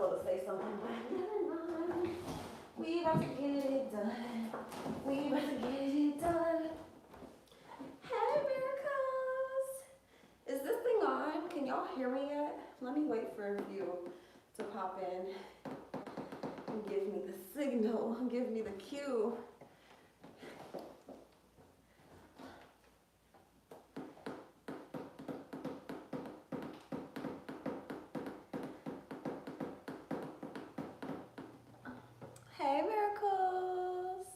supposed to say something, but never mind. We about to get it done. We about to get it done. Hey, miracles! Is this thing on? Can y'all hear me yet? Let me wait for you to pop in and give me the signal, give me the cue. Hey, miracles!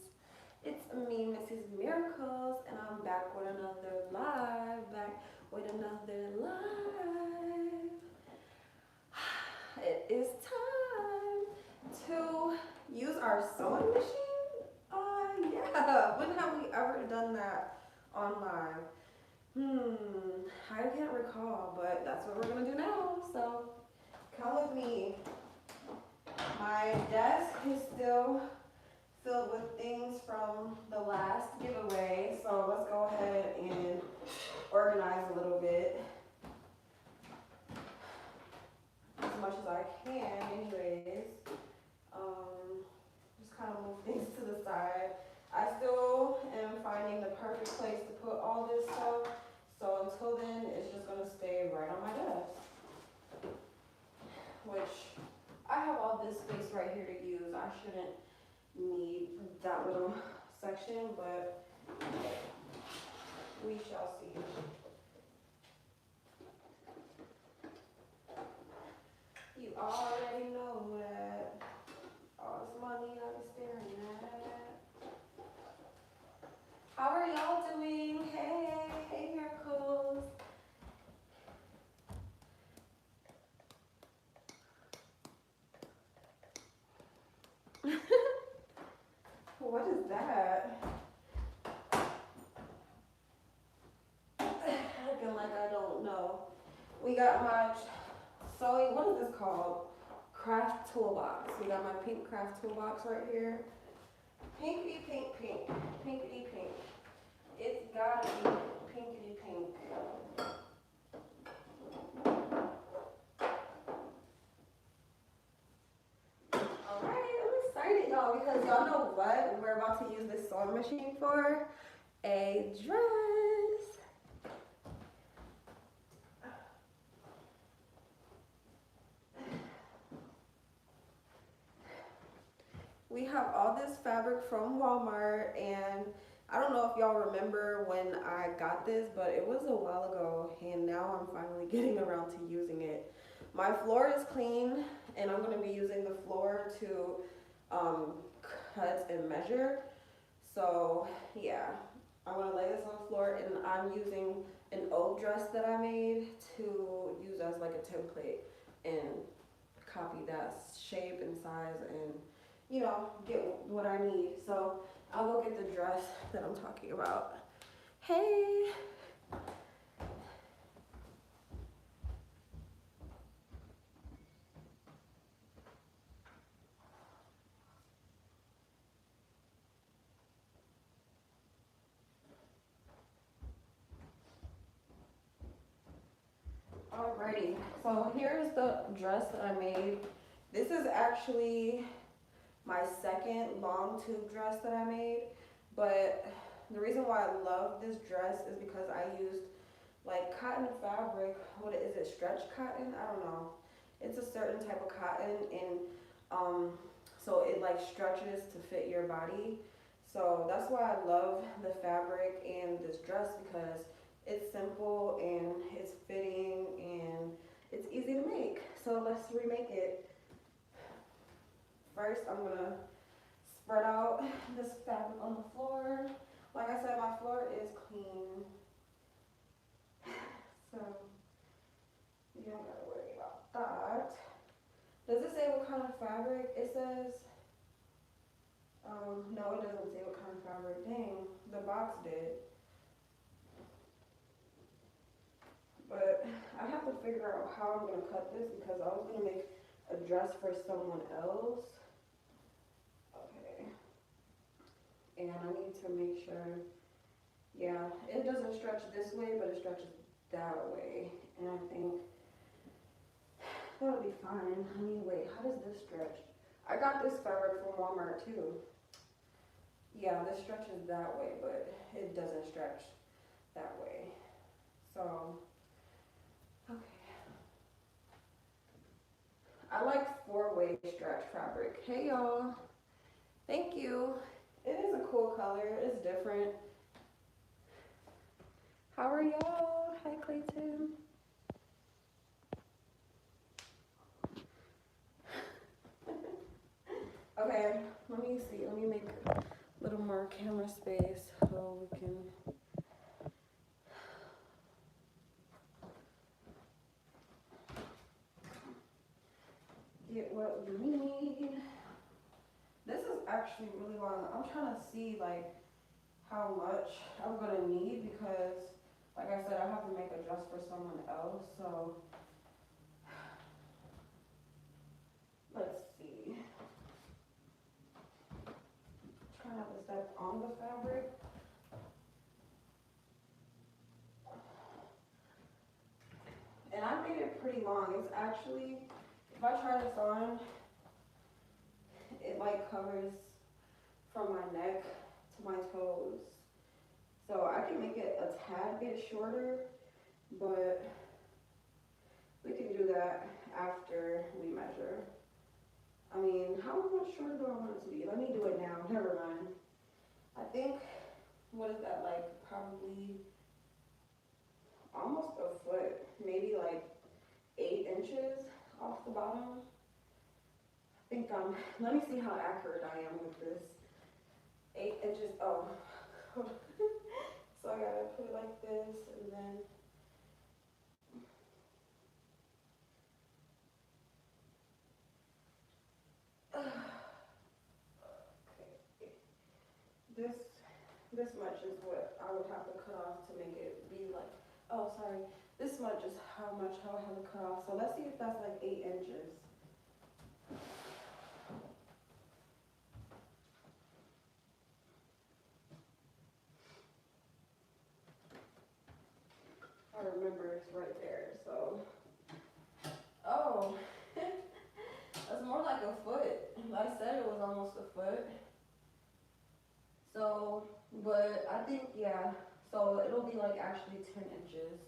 It's me, Missy's Miracles, and I'm back with another live. It is time to use our sewing machine. Yeah. When have we ever done that online? I can't recall, but that's what we're gonna do now. So come with me. My desk is still filled with things from the last giveaway, so let's go ahead and organize a little bit. As much as I can, anyways. Just kind of move things to the side. I still am finding the perfect place to put all this stuff, so until then, it's just gonna stay right on my desk. Which, I have all this space right here to use. I shouldn't need that little section, but we shall see. You already know that all this money I be staring at. How are y'all doing? Hey, miracles. What is that? Looking like I don't know. We got my sewing, what is this called? Craft toolbox. We got my pink craft toolbox right here. Pinkity pink pink. Pinkity pink. It's gotta be pinkity pink. Because y'all know what we're about to use this sewing machine for? A dress. We have all this fabric from Walmart, and I don't know if y'all remember when I got this, but it was a while ago, and now I'm finally getting around to using it. My floor is clean, and I'm going to be using the floor to cut and measure. So yeah, I'm gonna lay this on the floor, and I'm using an old dress that I made to use as like a template and copy that shape and size and, you know, get what I need. So I'll go get the dress that I'm talking about. Hey. Alrighty, so here's the dress that I made. This is actually my second long tube dress that I made, but the reason why I love this dress is because I used like cotton fabric. What is it, stretch cotton? I don't know. It's a certain type of cotton, and so it like stretches to fit your body. So that's why I love the fabric and this dress, because it's simple and it's fitting and it's easy to make. So let's remake it. First, I'm gonna spread out this fabric on the floor. Like I said, my floor is clean, so you don't gotta worry about that. Does it say what kind of fabric? It says, no, it doesn't say what kind of fabric. Dang, the box did. But I have to figure out how I'm gonna cut this, because I was gonna make a dress for someone else. Okay. And I need to make sure, yeah, it doesn't stretch this way, but it stretches that way. And I think That'll be fine. I mean, wait, how does this stretch? I got this fabric from Walmart too. Yeah, this stretches that way, but it doesn't stretch that way. So, okay. I like four-way stretch fabric. Hey y'all. Thank you. It is a cool color. It's different. How are y'all? Hi, Clayton. Okay, let me see. Let me make a little more camera space so we can. Get what we need. This is actually really long. I'm trying to see like how much I'm gonna need because, like I said, I have to make a dress for someone else. So let's see. Try not to step on the fabric. And I made it pretty long. It's actually, if I try this on, it like covers from my neck to my toes. So I can make it a tad bit shorter, but we can do that after we measure. I mean, how much shorter do I want it to be? Let me do it now. Never mind. I think, what is that, like probably almost a foot, maybe like 8 inches off the bottom. I think let me see how accurate I am with this. 8 inches, oh. So I gotta put it like this and then. Okay. This much is what I would have to cut off to make it be like, oh sorry, this much is how much I would have to cut off. So let's see if that's like 8 inches. I remember it's right there, so. Oh, that's more like a foot. I said it was almost a foot. So, but I think, yeah, so it'll be like actually 10 inches.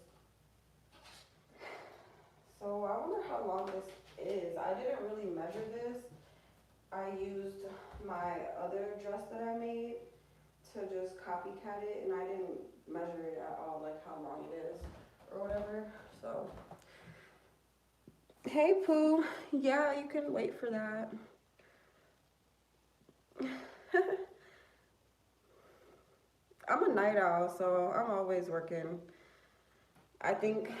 So I wonder how long this is. I didn't really measure this. I used my other dress that I made to just copycat it, and I didn't measure it at all, like how long it is or whatever. So, hey Pooh, yeah, you can wait for that. I'm a night owl, so I'm always working. I think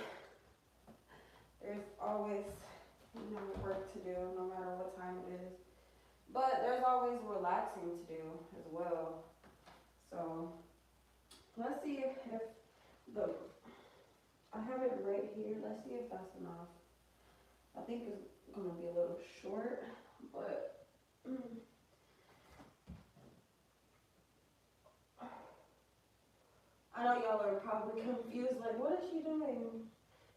there's always, work to do no matter what time it is. But there's always relaxing to do as well. So let's see if the, I have it right here. Let's see if that's enough. I think it's gonna be a little short, but I know y'all are probably confused, like what is she doing?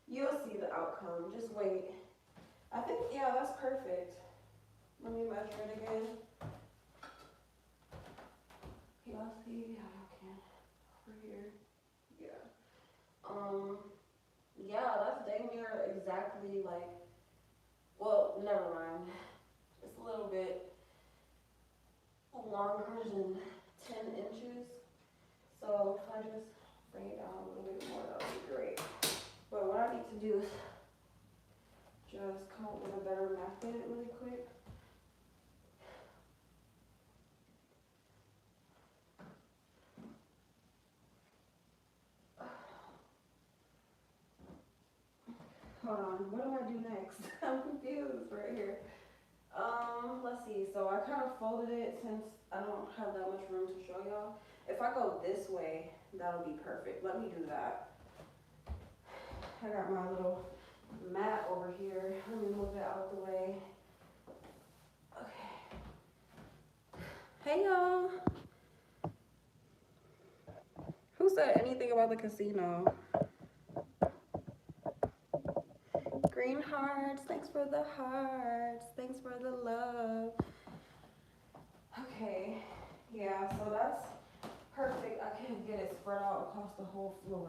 You'll see the outcome, just wait. I think, yeah, that's perfect. Let me measure it again. Y'all see how I can over here? Yeah. Yeah, that's dang near exactly like, well, never mind. It's a little bit longer than 10 inches. So if I just bring it down a little bit more, that would be great. But what I need to do is just come up with a better method really quick. Hold on, what do I do next? I'm confused right here. Let's see, so I kind of folded it since I don't have that much room to show y'all. If I go this way, that'll be perfect. Let me do that. I got my little mat over here. Let me move it out the way. Okay. Hey y'all. Who said anything about the casino? Green hearts. Thanks for the hearts. Thanks for the love. Okay, yeah, so that's perfect. I can get it spread out across the whole floor.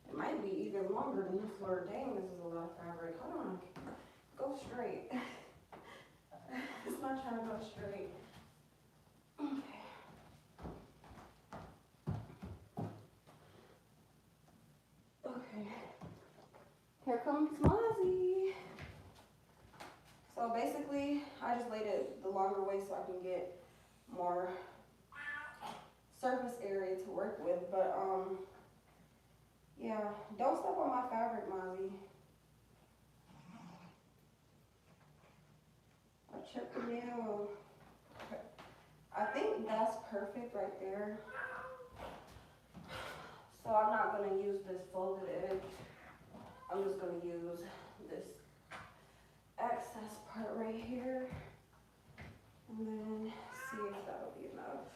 It might be even longer than the floor. Dang, this is a lot of fabric. Hold on. Go straight. It's not trying to go straight. Okay. Okay. Here comes Mozzie. So basically, I just laid it the longer way so I can get more surface area to work with. But yeah, don't step on my fabric, Mozzie. I chipped the nail. I think that's perfect right there. So I'm not gonna use this folded edge. I'm just gonna use this excess part right here. And then see if that'll be enough.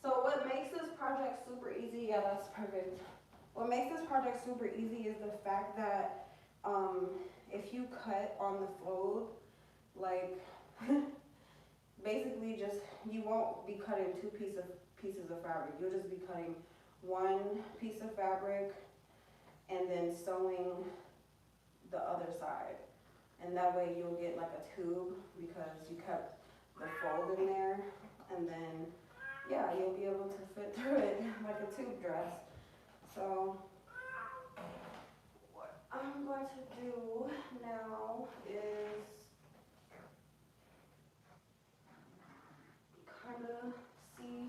So what makes this project super easy, yeah, that's perfect. What makes this project super easy is the fact that if you cut on the fold, like basically just, you won't be cutting two pieces of fabric. You'll just be cutting one piece of fabric and then sewing the other side. And that way you'll get like a tube because you kept the fold in there, and then yeah, you'll be able to fit through it like a tube dress. So what I'm going to do now is kind of see.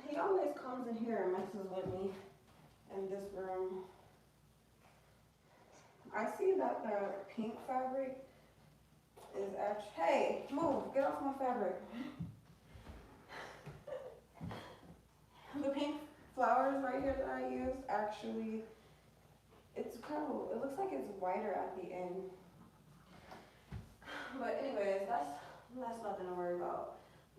He always comes in here and messes with me in this room. I see that the pink fabric is actually, hey, move, get off my fabric. The pink flowers right here that I used, actually, it's kind of, it looks like it's whiter at the end. But anyways, that's nothing to worry about.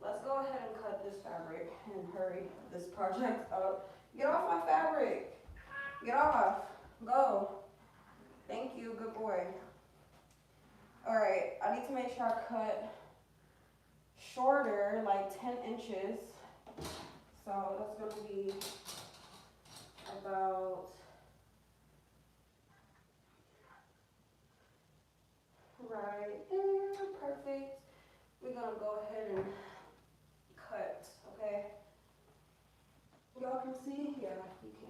Let's go ahead and cut this fabric and hurry this project up. Get off my fabric. Get off. Go. Thank you, good boy. All right, I need to make sure I cut shorter, like 10 inches. So that's gonna be about right there, perfect. We're gonna go ahead and cut, okay? Y'all can see? Yeah, you can.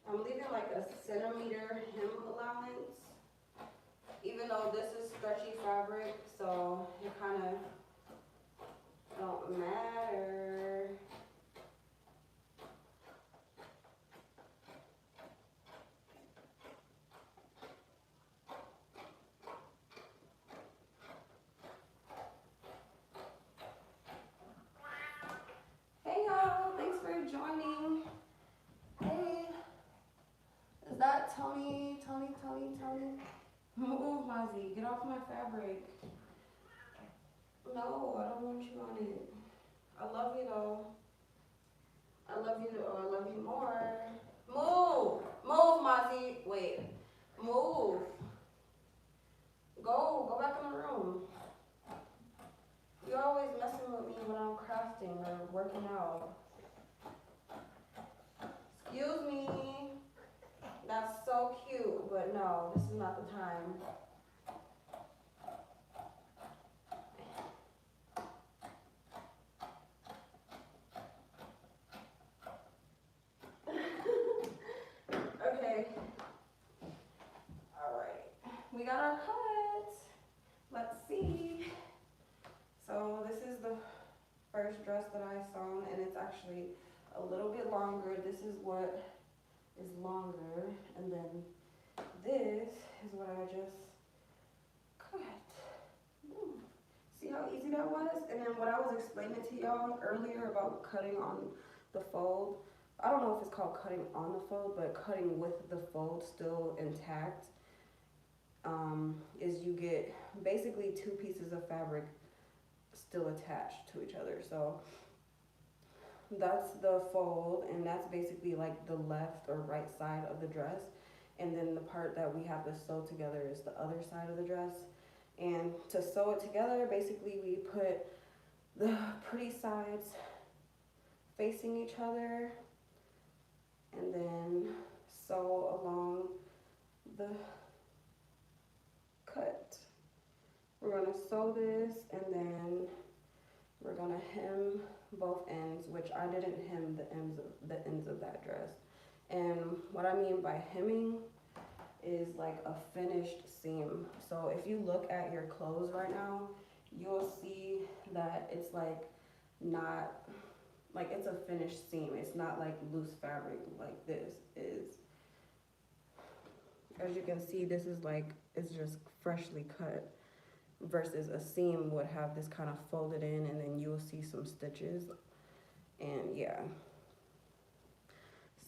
I'm leaving like a centimeter hem allowance, even though this is stretchy fabric, so it kind of don't matter. Hey y'all, thanks for joining. Hey. Is that Tony? Move, Mozzie, get off my fabric. No, I don't want you on it. I love you though. I love you though. I love you more. Move! Move, Mozzie. Wait. Move. Go back in the room. You're always messing with me when I'm crafting or working out. Excuse me. That's so cute, but no, this is not the time. Okay. Alright. We got our cut. Let's see. So this is the first dress that I sewn, and it's actually a little bit longer. This is what is longer, and then this is what I just cut. Ooh. See how easy that was? And then what I was explaining to y'all earlier about cutting on the fold, I don't know if it's called cutting on the fold, but cutting with the fold still intact, is you get basically two pieces of fabric still attached to each other. So that's the fold, and that's basically like the left or right side of the dress, and then the part that we have to sew together is the other side of the dress. And to sew it together, basically we put the pretty sides facing each other and then sew along the cut. We're going to sew this, and then we're going to hem both ends, which I didn't hem the ends of that dress. And what I mean by hemming is like a finished seam. So if you look at your clothes right now, you'll see that it's like not like it's a finished seam. It's not like loose fabric like this is. As you can see, this is like, it's just freshly cut, versus a seam would have this kind of folded in, and then you will see some stitches. And yeah,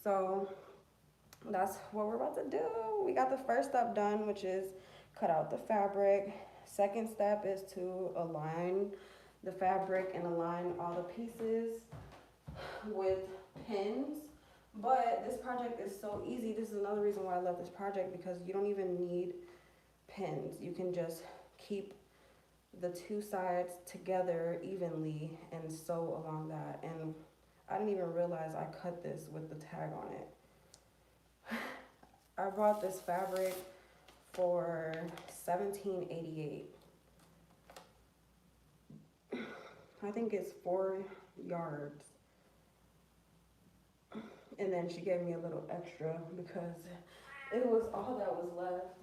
so that's what we're about to do. We got the first step done, which is cut out the fabric. Second step is to align the fabric and align all the pieces with pins. But this project is so easy. This is another reason why I love this project, because you don't even need pins. You can just keep the two sides together evenly and sew along that. And I didn't even realize I cut this with the tag on it. I bought this fabric for $17.88. I think it's 4 yards. And then she gave me a little extra because it was all that was left.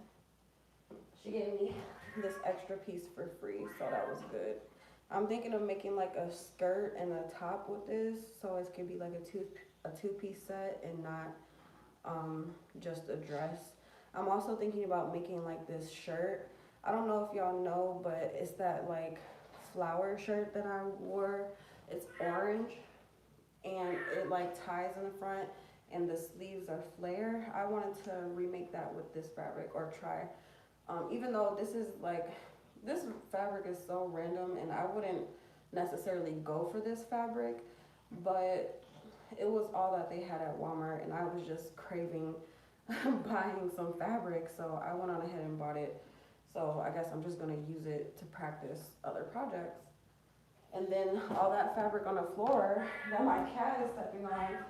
She gave me this extra piece for free, so that was good. I'm thinking of making like a skirt and a top with this, so it could be like a two-piece set and not just a dress. I'm also thinking about making like this shirt. I don't know if y'all know, but it's that like flower shirt that I wore. It's orange, and it like ties in the front, and the sleeves are flare. I wanted to remake that with this fabric, or try. Even though this is like, this fabric is so random, and I wouldn't necessarily go for this fabric, but it was all that they had at Walmart, and I was just craving buying some fabric, so I went on ahead and bought it. So I guess I'm just gonna use it to practice other projects. And then all that fabric on the floor that my cat is stepping on,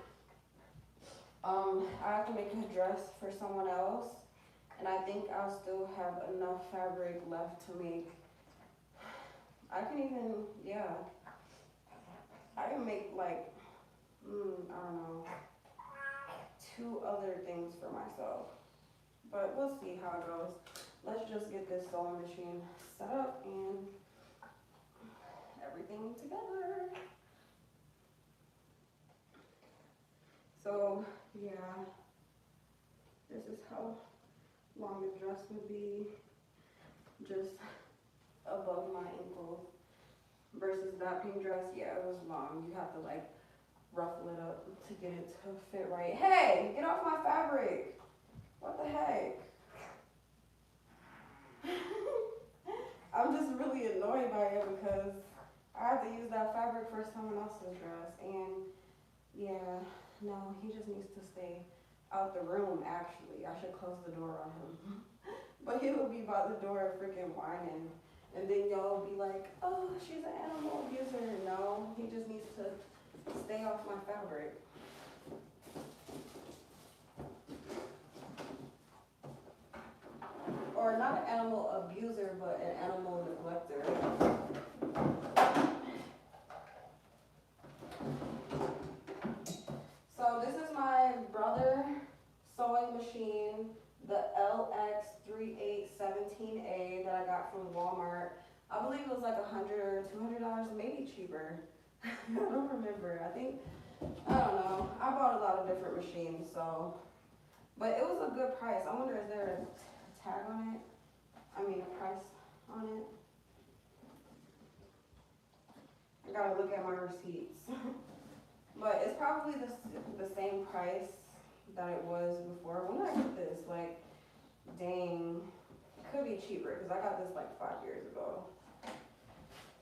I have to make a dress for someone else, and I think I'll still have enough fabric left to make, I can even, yeah, I can make like, I don't know, 2 other things for myself, but we'll see how it goes. Let's just get this sewing machine set up and everything together. So yeah, this is how long the dress would be, just above my ankles, versus that pink dress. Yeah, it was long. You have to like ruffle it up to get it to fit right. Hey, get off my fabric. What the heck? I'm just really annoyed by it because I had to use that fabric for someone else's dress. And yeah, no, he just needs to stay out the room, actually. I should close the door on him. But he will be by the door freaking whining. And then y'all be like, oh, she's an animal abuser. No, he just needs to stay off my fabric. Or not an animal abuser, but an animal neglector. So this is my brother sewing machine, the LX3817A that I got from Walmart. I believe it was like $100 or $200, maybe cheaper. I don't remember. I don't know. I bought a lot of different machines, so, but it was a good price. I wonder, is there a tag on it? I mean, a price on it? I gotta look at my receipts. But it's probably the same price that it was before. When did I get this? Like, dang, it could be cheaper because I got this like 5 years ago.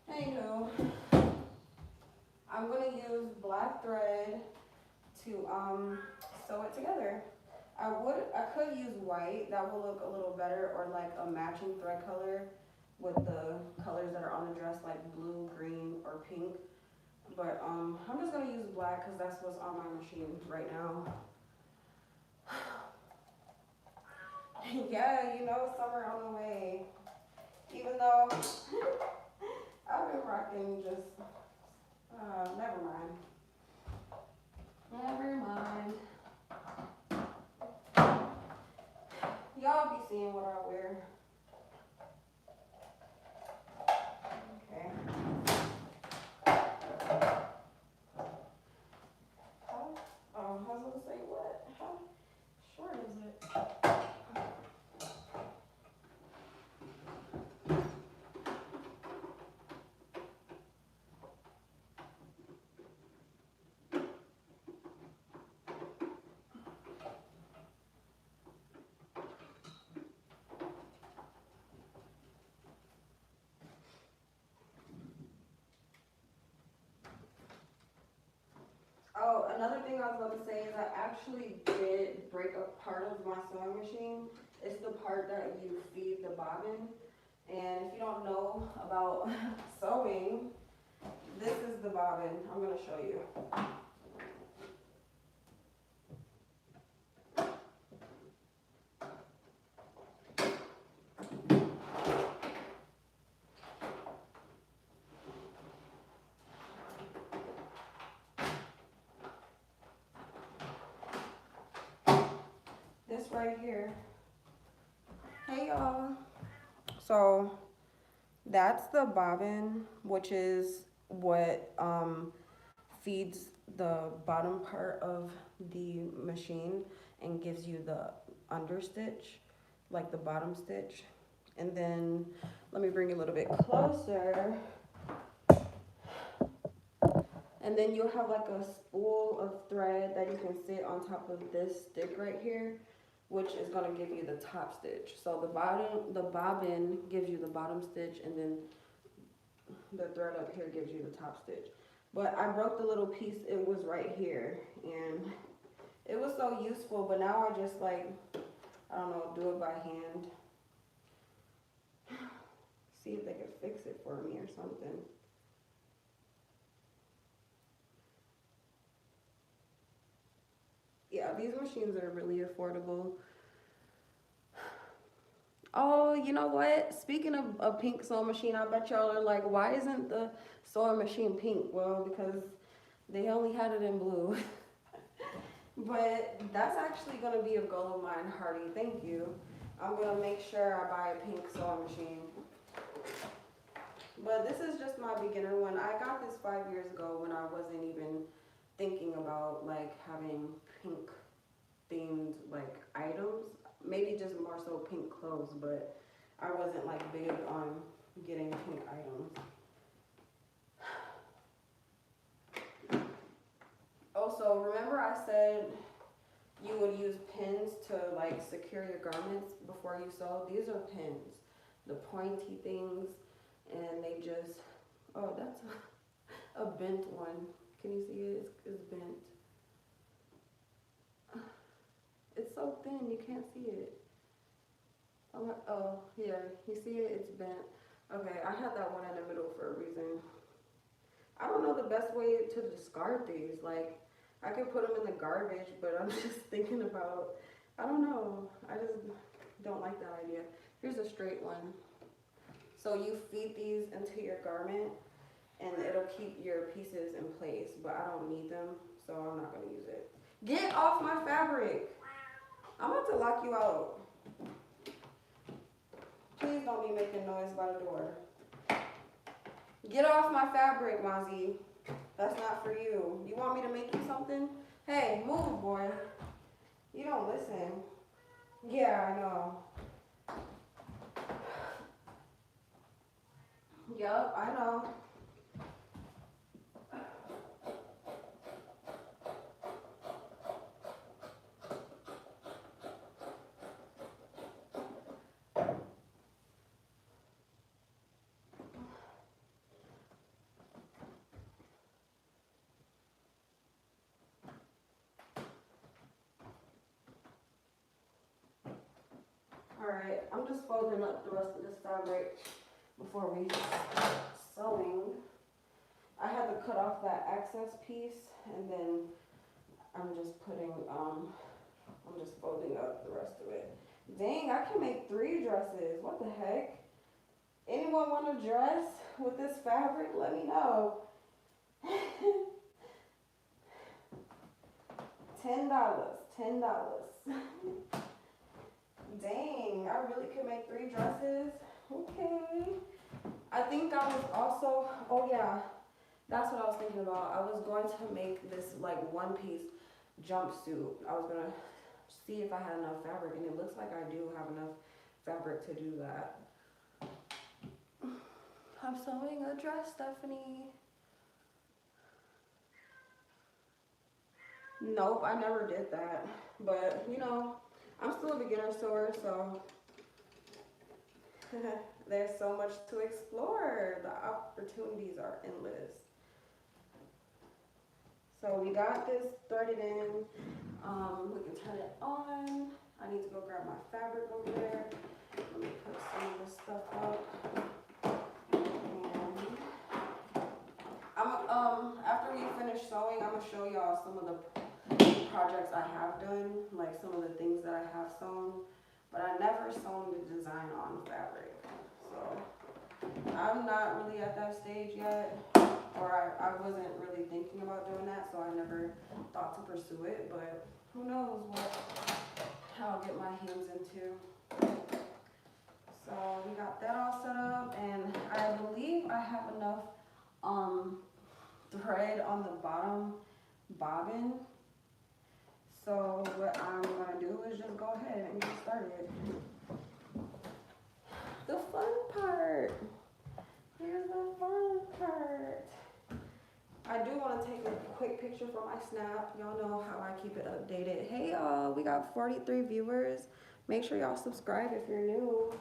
Anywho, I'm gonna use black thread to sew it together. I could use white, that will look a little better, or like a matching thread color with the colors that are on the dress, like blue, green, or pink. But I'm just gonna use black because that's what's on my machine right now. Yeah, you know, summer on the way. Even though I've been rocking just, never mind. Never mind. Y'all be seeing what I wear. Okay. I was gonna say what? How short is it? Oh, another thing I was about to say is I actually did break a part of my sewing machine. It's the part that you feed the bobbin. And if you don't know about sewing, this is the bobbin. I'm going to show you. This right here. Hey y'all. So that's the bobbin, which is what feeds the bottom part of the machine and gives you the understitch, like the bottom stitch. And then let me bring it a little bit closer. And then you'll have like a spool of thread that you can sit on top of this stick right here, which is gonna give you the top stitch. So the bobbin gives you the bottom stitch, and then the thread up here gives you the top stitch. But I broke the little piece, it was right here, and it was so useful, but now I just like, I don't know, do it by hand. See if they can fix it for me or something. Yeah, these machines are really affordable. Oh, you know what? Speaking of a pink sewing machine, I bet y'all are like, why isn't the sewing machine pink? Well, because they only had it in blue. But that's actually going to be a goal of mine, Hardy. Thank you. I'm going to make sure I buy a pink sewing machine. But this is just my beginner one. I got this 5 years ago when I wasn't even thinking about like having pink themed like items. Maybe just more so pink clothes, but I wasn't like big on getting pink items. Also, remember I said you would use pins to like secure your garments before you sew? These are pins, the pointy things, and they just Oh, that's a bent one. Can you see it? It's bent. It's so thin, you can't see it. Oh, yeah, you see it? It's bent. Okay, I had that one in the middle for a reason. I don't know the best way to discard these. Like, I could put them in the garbage, but I'm just thinking about, I don't know. I just don't like that idea. Here's a straight one. So you feed these into your garment and it'll keep your pieces in place, but I don't need them, so I'm not gonna use it. Get off my fabric! I'm about to lock you out. Please don't be making noise by the door. Get off my fabric, Mozzie. That's not for you. You want me to make you something? Hey, move, boy. You don't listen. Yeah, I know. Yup, I know. Alright, I'm just folding up the rest of this fabric before we start sewing. I had to cut off that excess piece and then I'm just putting, I'm just folding up the rest of it. Dang, I can make 3 dresses. What the heck? Anyone want a dress with this fabric? Let me know. $10. $10. Dang, I really could make 3 dresses. Okay. I think I was also, oh yeah, that's what I was thinking about. I was going to make this like one-piece jumpsuit. I was gonna see if I had enough fabric, and it looks like I do have enough fabric to do that. I'm sewing a dress, Stephanie. Nope, I never did that. But, you know, I'm still a beginner sewer, so there's so much to explore. The opportunities are endless. So we got this threaded in. We can turn it on. I need to go grab my fabric over there. Let me put some of this stuff up. And after we finish sewing, I'm gonna show y'all some of the projects I have done, like some of the things that I have sewn, but I never sewn the design on fabric. So I'm not really at that stage yet, or I wasn't really thinking about doing that, so I never thought to pursue it, but who knows what I'll get my hands into. So we got that all set up, and I believe I have enough thread on the bottom bobbin. So what I'm gonna do is just go ahead and get started. The fun part. Here's the fun part. I do want to take a quick picture for my snap. Y'all know how I keep it updated. Hey y'all, we got 43 viewers. Make sure y'all subscribe if you're new.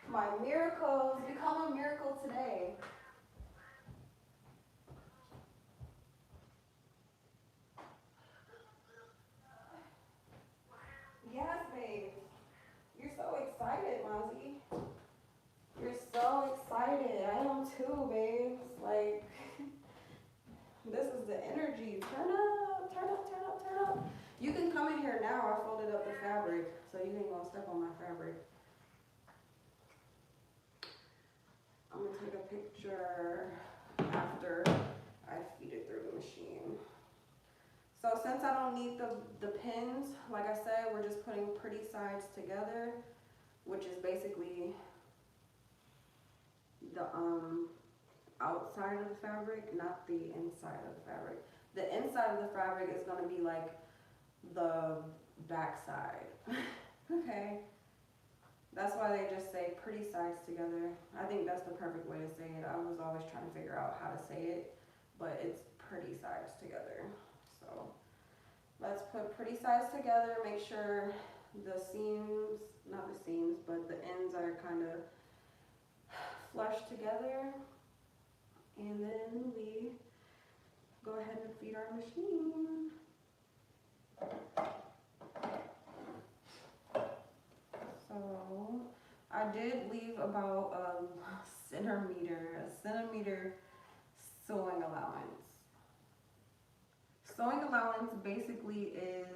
My miracles, become a miracle today. Yes, babe. You're so excited, Mozzie. You're so excited. I am too, babes. Like, this is the energy. Turn up, turn up, turn up, turn up. You can come in here now. I folded up the fabric, so you ain't gonna step on my fabric. I'm gonna take a picture after I feed it through the machine. So since I don't need the pins, like I said, we're just putting pretty sides together, which is basically the outside of the fabric, not the inside of the fabric. The inside of the fabric is gonna be like the back side. Okay. That's why they just say pretty sides together. I think that's the perfect way to say it. I was always trying to figure out how to say it, but it's pretty sides together. So let's put pretty sides together, make sure the seams, not the seams, but the ends are kind of flush together. And then we go ahead and feed our machine. So I did leave about a centimeter sewing allowance. Sewing allowance basically is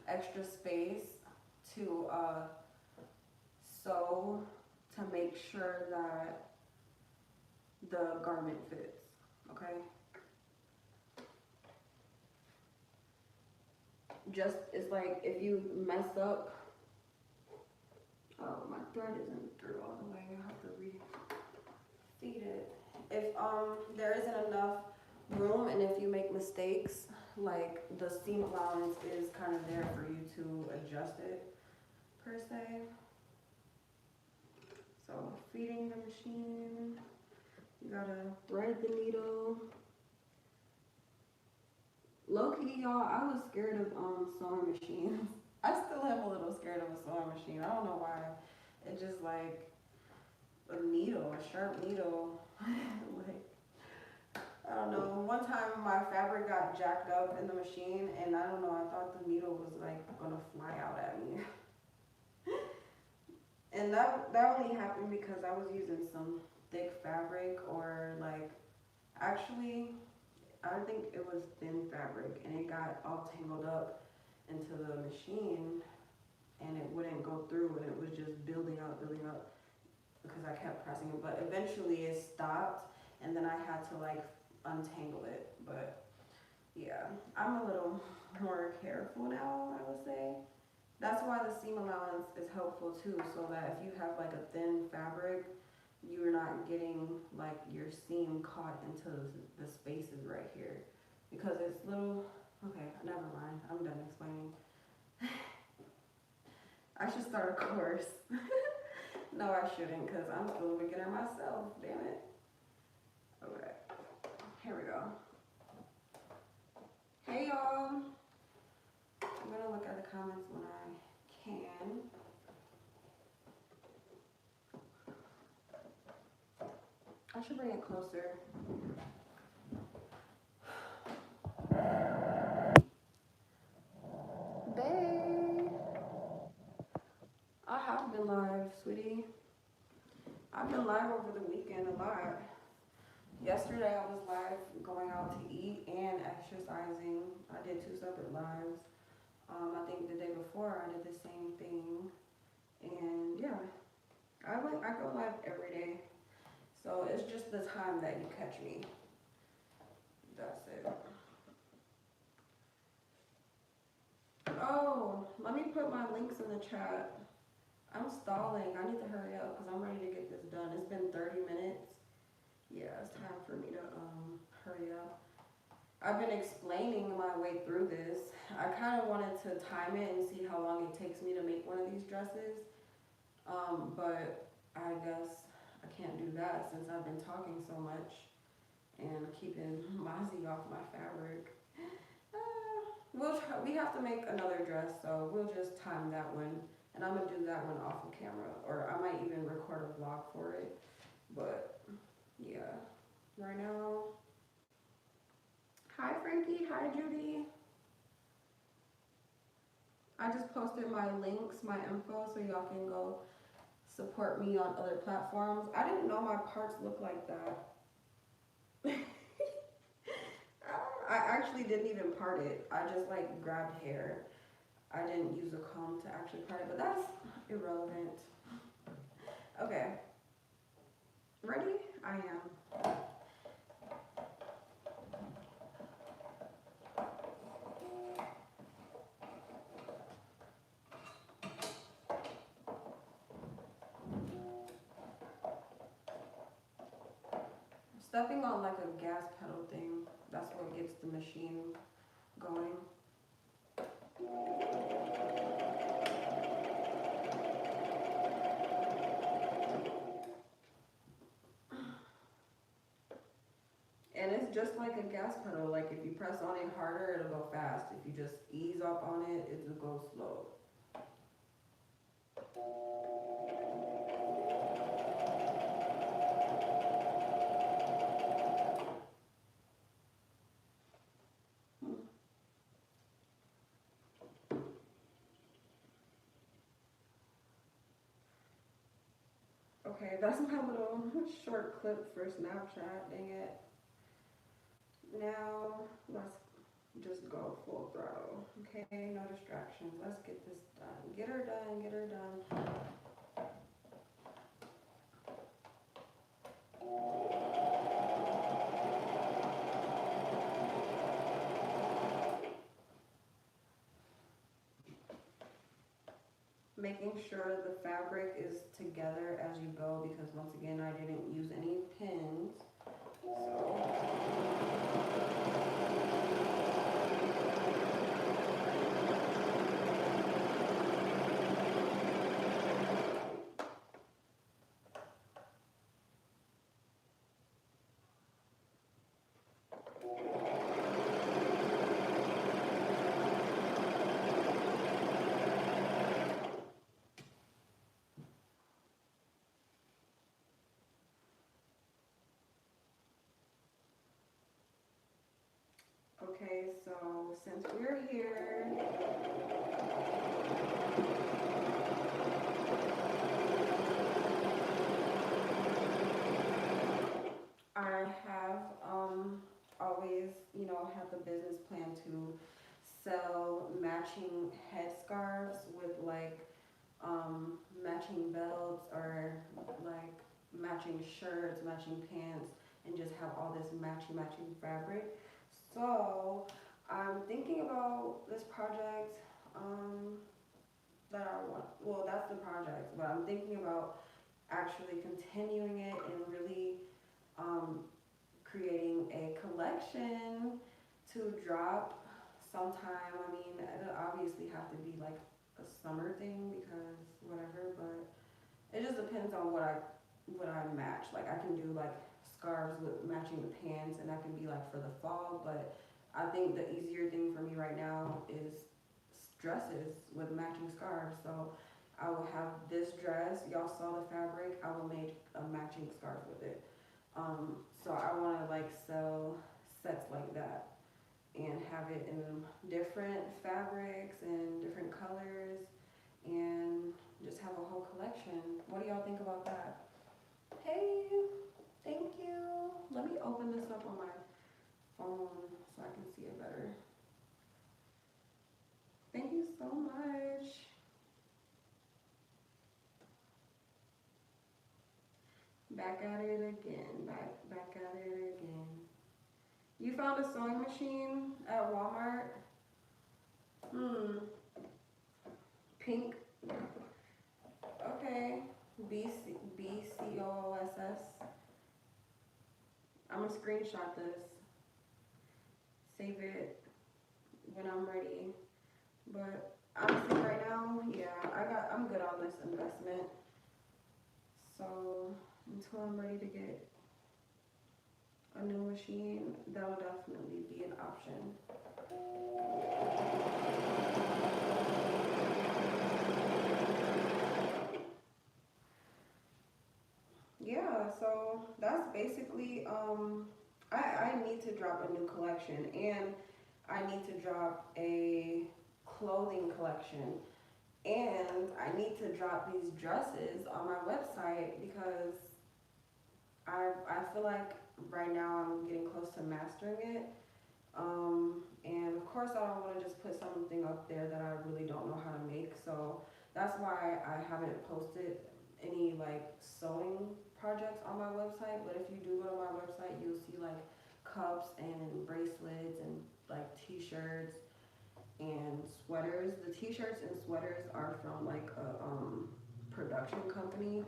extra space to sew to make sure that the garment fits, okay? Just, it's like if you mess up, oh, my thread isn't through all the way, I have to refeed it. If there isn't enough room and if you make mistakes, like the seam allowance is kind of there for you to adjust it per se. So feeding the machine, you gotta thread the needle. Low key, y'all, I was scared of sewing machines. I still am a little scared of a sewing machine. I don't know why. It's just like a needle, a sharp needle. Like, I don't know. One time my fabric got jacked up in the machine, and I don't know, I thought the needle was like gonna fly out at me. And that only happened because I was using some thick fabric, or like, actually, I think it was thin fabric, and it got all tangled up into the machine, and it wouldn't go through, and it was just building up because I kept pressing it. But eventually it stopped, and then I had to like untangle it. But yeah, I'm a little more careful now, I would say. That's why the seam allowance is helpful too, so that if you have like a thin fabric, you're not getting like your seam caught into the spaces right here, because it's little, okay, never mind, I'm done explaining. I should start a course. No, I shouldn't, because I'm still a beginner myself, damn it. Okay, here we go. Hey y'all, I'm gonna look at the comments when I can. I should bring it closer. Babe, I have been live, sweetie. I've been live over the weekend a lot. Yesterday I was live going out to eat and exercising. I did 2 separate lives. I think the day before I did the same thing. And yeah, I go live every day. So it's just the time that you catch me. That's it. Oh, let me put my links in the chat. I'm stalling. I need to hurry up because I'm ready to get this done. It's been 30 minutes. Yeah, it's time for me to hurry up. I've been explaining my way through this. I kind of wanted to time it and see how long it takes me to make one of these dresses. But I guess I can't do that since I've been talking so much and keeping Mozzie off my fabric. We have to make another dress, so we'll just time that one. And I'm gonna do that one off of camera, or I might even record a vlog for it. But yeah, right now. Hi Frankie, hi Judy. I just posted my links, my info, so y'all can go support me on other platforms. I didn't know my parts look like that. I actually didn't even part it. I just like grabbed hair. I didn't use a comb to actually part it, but that's irrelevant. Okay. Ready? I am. Stepping on like a gas pedal thing, that's what gets the machine going. And it's just like a gas pedal. Like if you press on it harder, it'll go fast. If you just ease up on it, it'll go slow. Okay, that's my little short clip for Snapchat, dang it. Now, let's just go full throttle. Okay, no distractions. Let's get this done. Get her done, get her done. Making sure the fabric is together as you go because once again I didn't use any pins. Okay, so since we're here, I have always, had the business plan to sell matching headscarves with like matching belts or like matching shirts, matching pants, and just have all this matching fabric. So I'm thinking about this project that I want. Well, that's the project, but I'm thinking about actually continuing it and really um, creating a collection to drop sometime. I mean, it'll obviously have to be like a summer thing because whatever, but it just depends on what I match. Like I can do like scarves with matching the pants, and that can be like for the fall. But I think the easier thing for me right now is dresses with matching scarves. So I will have this dress. Y'all saw the fabric. I will make a matching scarf with it. So I want to like sell sets like that and have it in different fabrics and different colors and just have a whole collection. What do y'all think about that? Hey, thank you. Let me open this up on my phone so I can see it better. Thank you so much. Back at it again. Back at it again. You found a sewing machine at Walmart? Pink. Okay. BCOSS. I'm gonna screenshot this. Save it when I'm ready. But honestly right now, yeah, I'm good on this investment. So until I'm ready to get a new machine, that will definitely be an option. Yeah, so that's basically I need to drop a new collection, and I need to drop a clothing collection, and I need to drop these dresses on my website because I feel like right now I'm getting close to mastering it. And of course I don't want to just put something up there that I really don't know how to make. So that's why I haven't posted any like sewing projects on my website. But if you do go to my website, you'll see like cups and bracelets and like t-shirts and sweaters. The t-shirts and sweaters are from like a production company,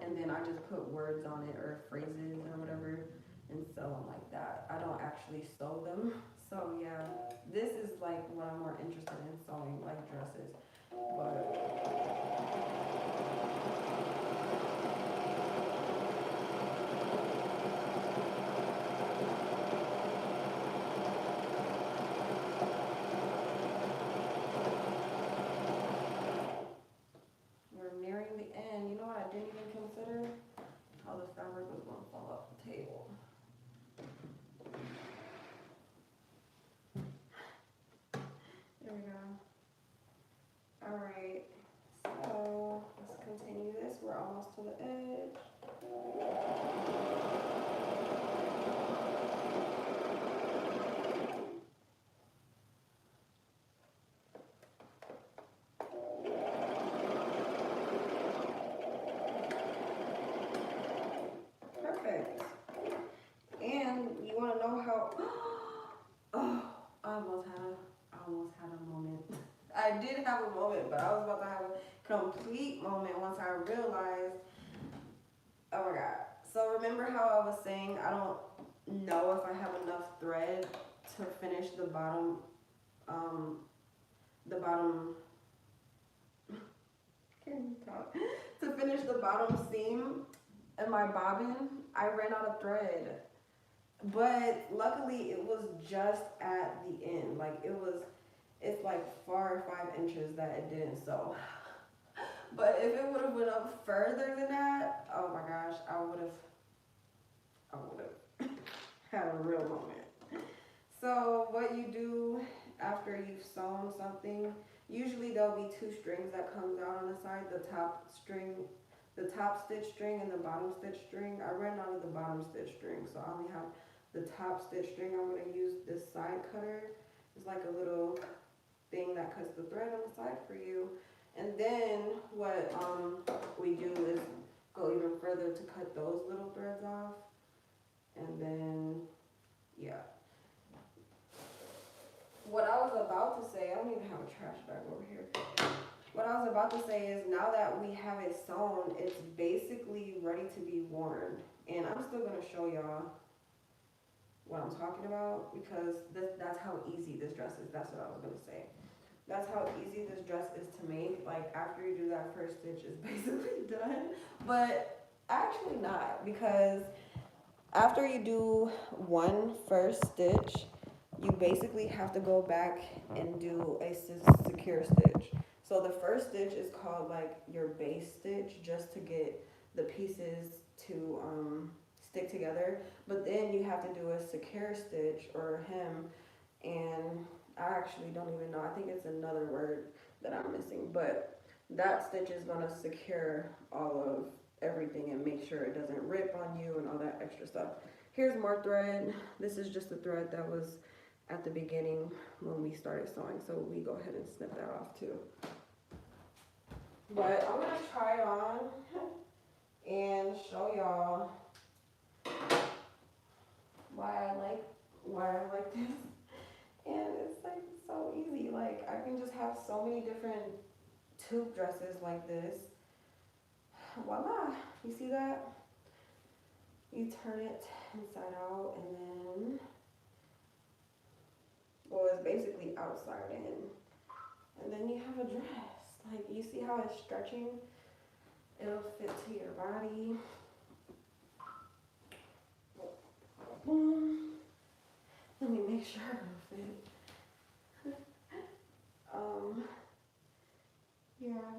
and then I just put words on it or phrases or whatever and sell them like that. I don't actually sew them. So yeah, this is like what I'm more interested in, sewing like dresses. But we're nearing the end. You know what I didn't even consider? How the fabric was going to fall off the table. There we go. All right, so let's continue this. We're almost to the edge. Perfect. And you want to know how? Oh, I almost had a moment. I did have a moment, but I was about to have a complete moment once I realized. Oh my god. So remember how I was saying I don't know if I have enough thread to finish the bottom, the bottom. Can you talk? To finish the bottom seam in my bobbin, I ran out of thread. But luckily it was just at the end. Like it's like 4 or 5 inches that it didn't sew. But if it would have went up further than that, oh my gosh, I would have had a real moment. So what you do after you've sewn something, usually there'll be 2 strings that comes out on the side, the top stitch string and the bottom stitch string. I ran out of the bottom stitch string, so I only have the top stitch string. I'm going to use this side cutter. It's like a little thing that cuts the thread on the side for you. And then what we do is go even further to cut those little threads off. And then, yeah. What I was about to say, I don't even have a trash bag over here. What I was about to say is now that we have it sewn, it's basically ready to be worn. And I'm still going to show y'all what I'm talking about because that's how easy this dress is. That's what I was going to say. That's how easy this dress is to make. Like after you do that first stitch, it's basically done. But actually not, because after you do one first stitch, you basically have to go back and do a secure stitch. So the first stitch is called like your base stitch, just to get the pieces to stick together. But then you have to do a secure stitch or a hem, and I actually don't even know. I think it's another word that I'm missing, but that stitch is going to secure all of everything and make sure it doesn't rip on you and all that extra stuff. Here's more thread. This is just the thread that was at the beginning when we started sewing, so we go ahead and snip that off too. But I'm going to try it on and show y'all why I like this. And it's like so easy. Like I can just have so many different tube dresses like this. Voila. You see that? You turn it inside out and then, well, it's basically outside in. And then you have a dress. Like you see how it's stretching? It'll fit to your body. Boom. Let me make sure it'll fit. Yeah.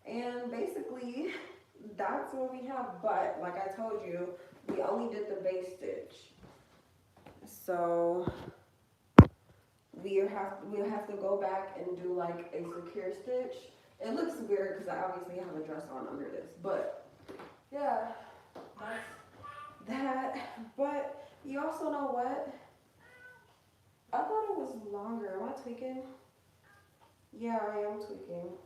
And basically, that's what we have. But like I told you, we only did the base stitch. So we'll have to go back and do like a secure stitch. It looks weird because I obviously have a dress on under this, but yeah, that's that. But you also know what? I thought it was longer. Am I tweaking? Yeah, I am tweaking.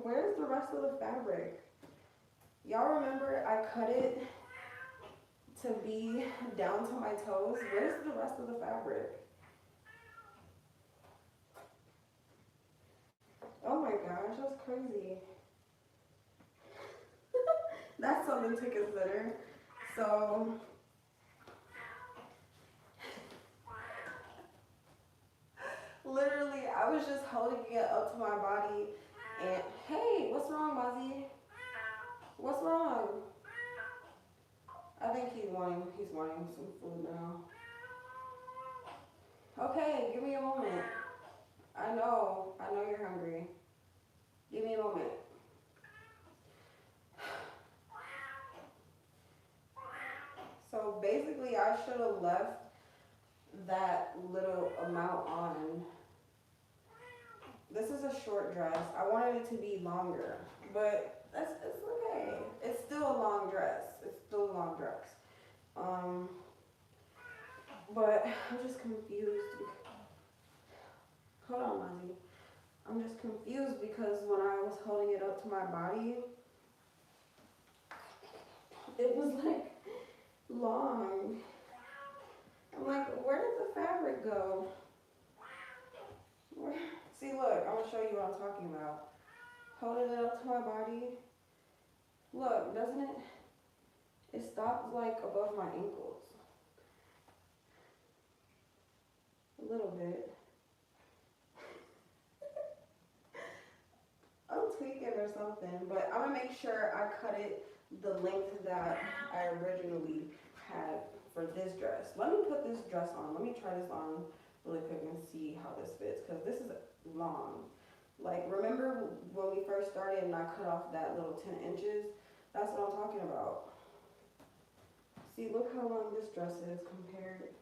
Where's the rest of the fabric? Y'all remember I cut it to be down to my toes? Where's the rest of the fabric? Oh my gosh, that's crazy. That's something to consider. So literally I was just holding it up to my body and hey, what's wrong, Mozzie? What's wrong? I think he's wanting some food now. Okay, give me a moment. I know you're hungry. Give me a moment. So basically I should have left that little amount on. This is a short dress. I wanted it to be longer, but it's okay. It's still a long dress. It's still a long dress. Um, but I'm just confused. Hold on, Mozzie. I'm just confused because when I was holding it up to my body, it was like long. I'm like, where did the fabric go? Where? See, look, I'm gonna show you what I'm talking about. Holding it up to my body. Look, doesn't it? It stops like above my ankles. A little bit. I'm tweaking or something, but I'm gonna make sure I cut it the length that I originally had for this dress. Let me put this dress on. Let me try this on really quick and see how this fits, because this is long. Like, remember when we first started and I cut off that little 10 inches? That's what I'm talking about. See, look how long this dress is compared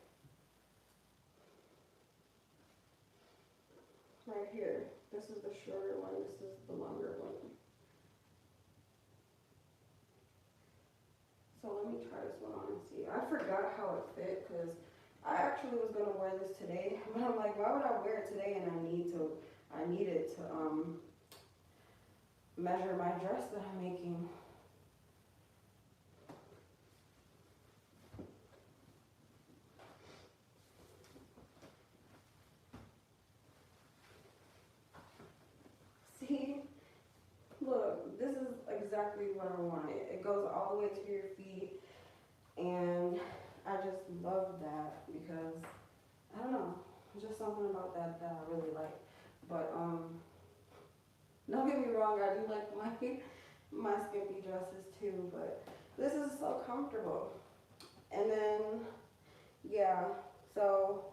right here. This is the shorter one, this is the longer one. So let me try this one on and see. I forgot how it fit because I actually was gonna wear this today, but I'm like, why would I wear it today? And I needed to measure my dress that I'm making. See, look, this is exactly what I wanted. It goes all the way to your feet, and I just love that because, I don't know, just something about that I really like. But don't get me wrong, I do like my skimpy dresses too, but this is so comfortable. And then, yeah, so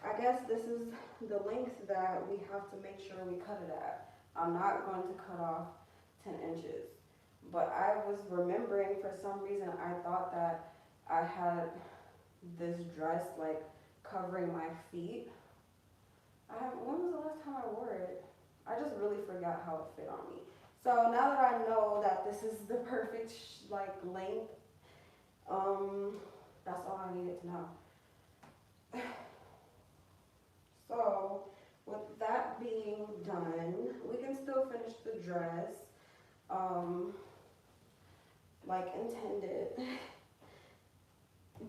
I guess this is the length that we have to make sure we cut it at. I'm not going to cut off 10 inches. But I was remembering, for some reason, I thought that I had this dress like covering my feet. When was the last time I wore it? I just really forgot how it fit on me. So now that I know that this is the perfect like length, that's all I needed to know. So with that being done, we can still finish the dress like intended.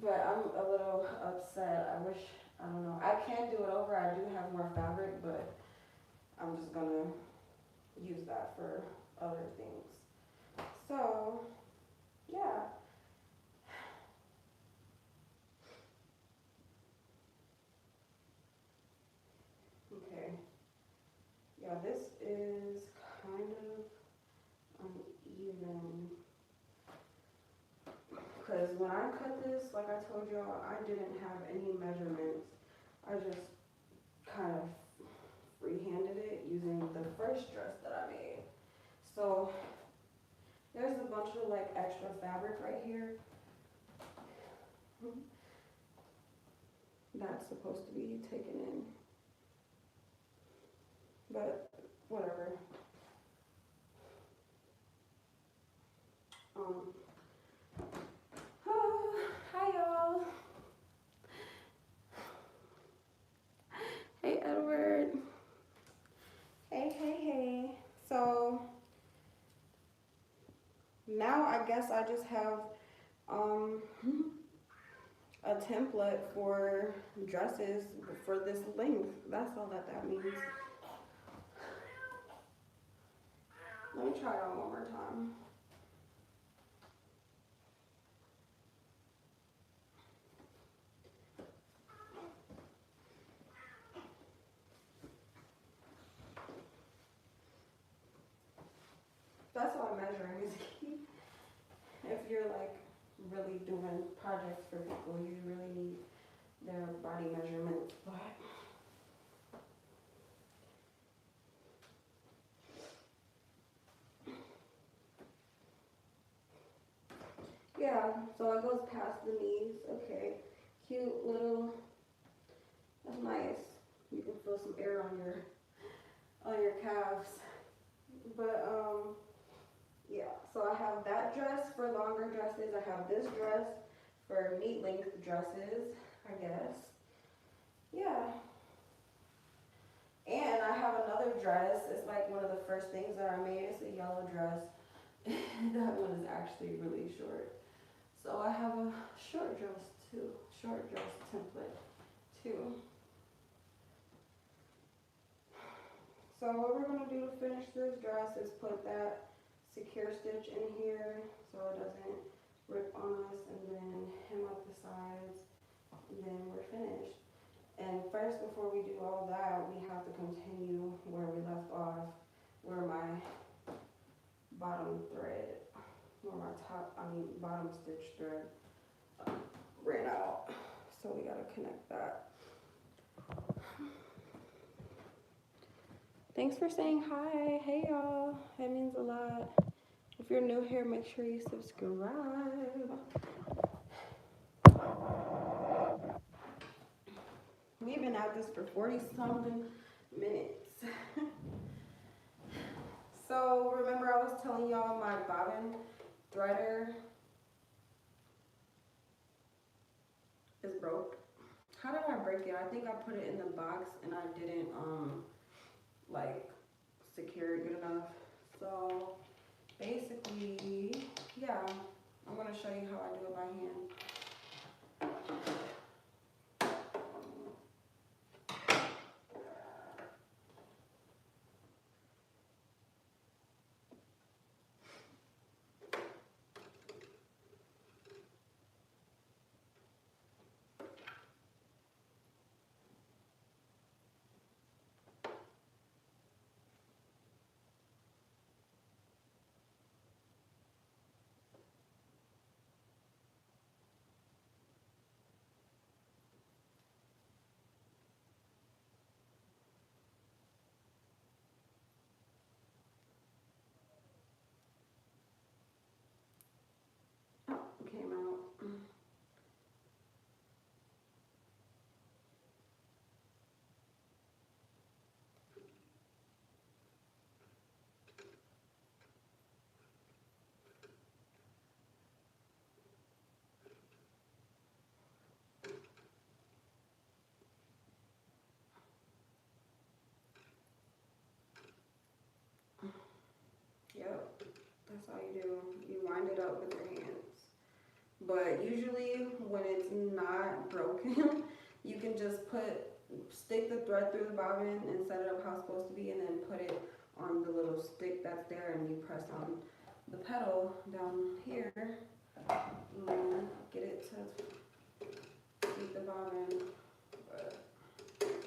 But I'm a little upset. I don't know. I can do it over. I do have more fabric, but I'm just gonna use that for other things. So, yeah. Okay. Yeah, this is kind of uneven. Because when I cut this, like I told y'all, I didn't have any measurements. I just kind of freehanded it using the first dress that I made. So there's a bunch of like extra fabric right here that's supposed to be taken in. But whatever. Hi y'all. Hey Edward. Hey. So now I guess I just have a template for dresses for this length. That's all that means. Let me try it on one more time. That's all I'm measuring is if you're like really doing projects for people, you really need their body measurements. But yeah, so it goes past the knees. Okay, cute little It's nice. You can feel some air on your calves. But yeah, so I have that dress for longer dresses. I have this dress for knee length dresses, I guess. Yeah. And I have another dress. It's like one of the first things that I made. It's a yellow dress. That one is actually really short. So I have a short dress too. Short dress template too. So what we're going to do to finish this dress is put that secure stitch in here so it doesn't rip on us, and then hem up the sides, and then we're finished. And first, before we do all that, we have to continue where we left off, where my bottom thread, where my bottom stitch thread ran out. So we gotta connect that. Thanks for saying hi. Hey y'all, that means a lot. If you're new here, make sure you subscribe. We've been at this for 40-something minutes. So remember I was telling y'all my bobbin threader is broke. How did I break it? I think I put it in the box and I didn't like secure it good enough. So basically, yeah, I'm gonna show you how I do it by hand. Came out. Yep, that's all you do. You wind it up with your hands. But usually when it's not broken, you can just stick the thread through the bobbin and set it up how it's supposed to be, and then put it on the little stick that's there, and you press on the pedal down here and get it to keep the bobbin. But this is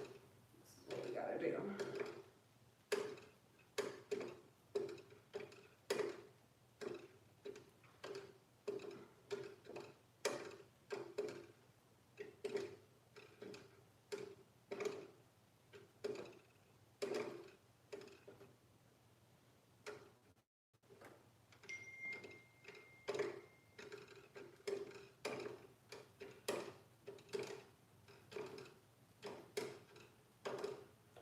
what we gotta do.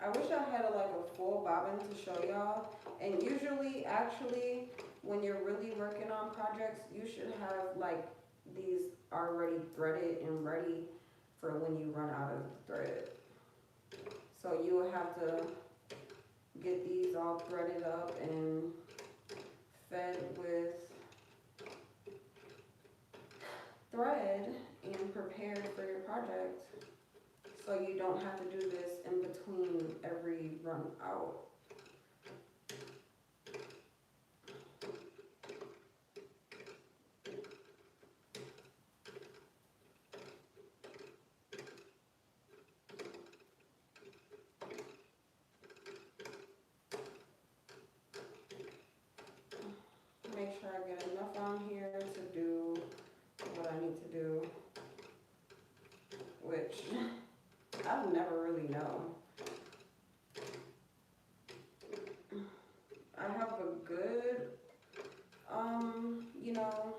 I wish I had like a full bobbin to show y'all. And usually, actually, when you're really working on projects, you should have like these already threaded and ready for when you run out of thread. So you will have to get these all threaded up and fed with thread and prepared for your project. So you don't have to do this in between every run out. Make sure I get enough on here to do what I need to do, which I'll never really know. I have a good, you know,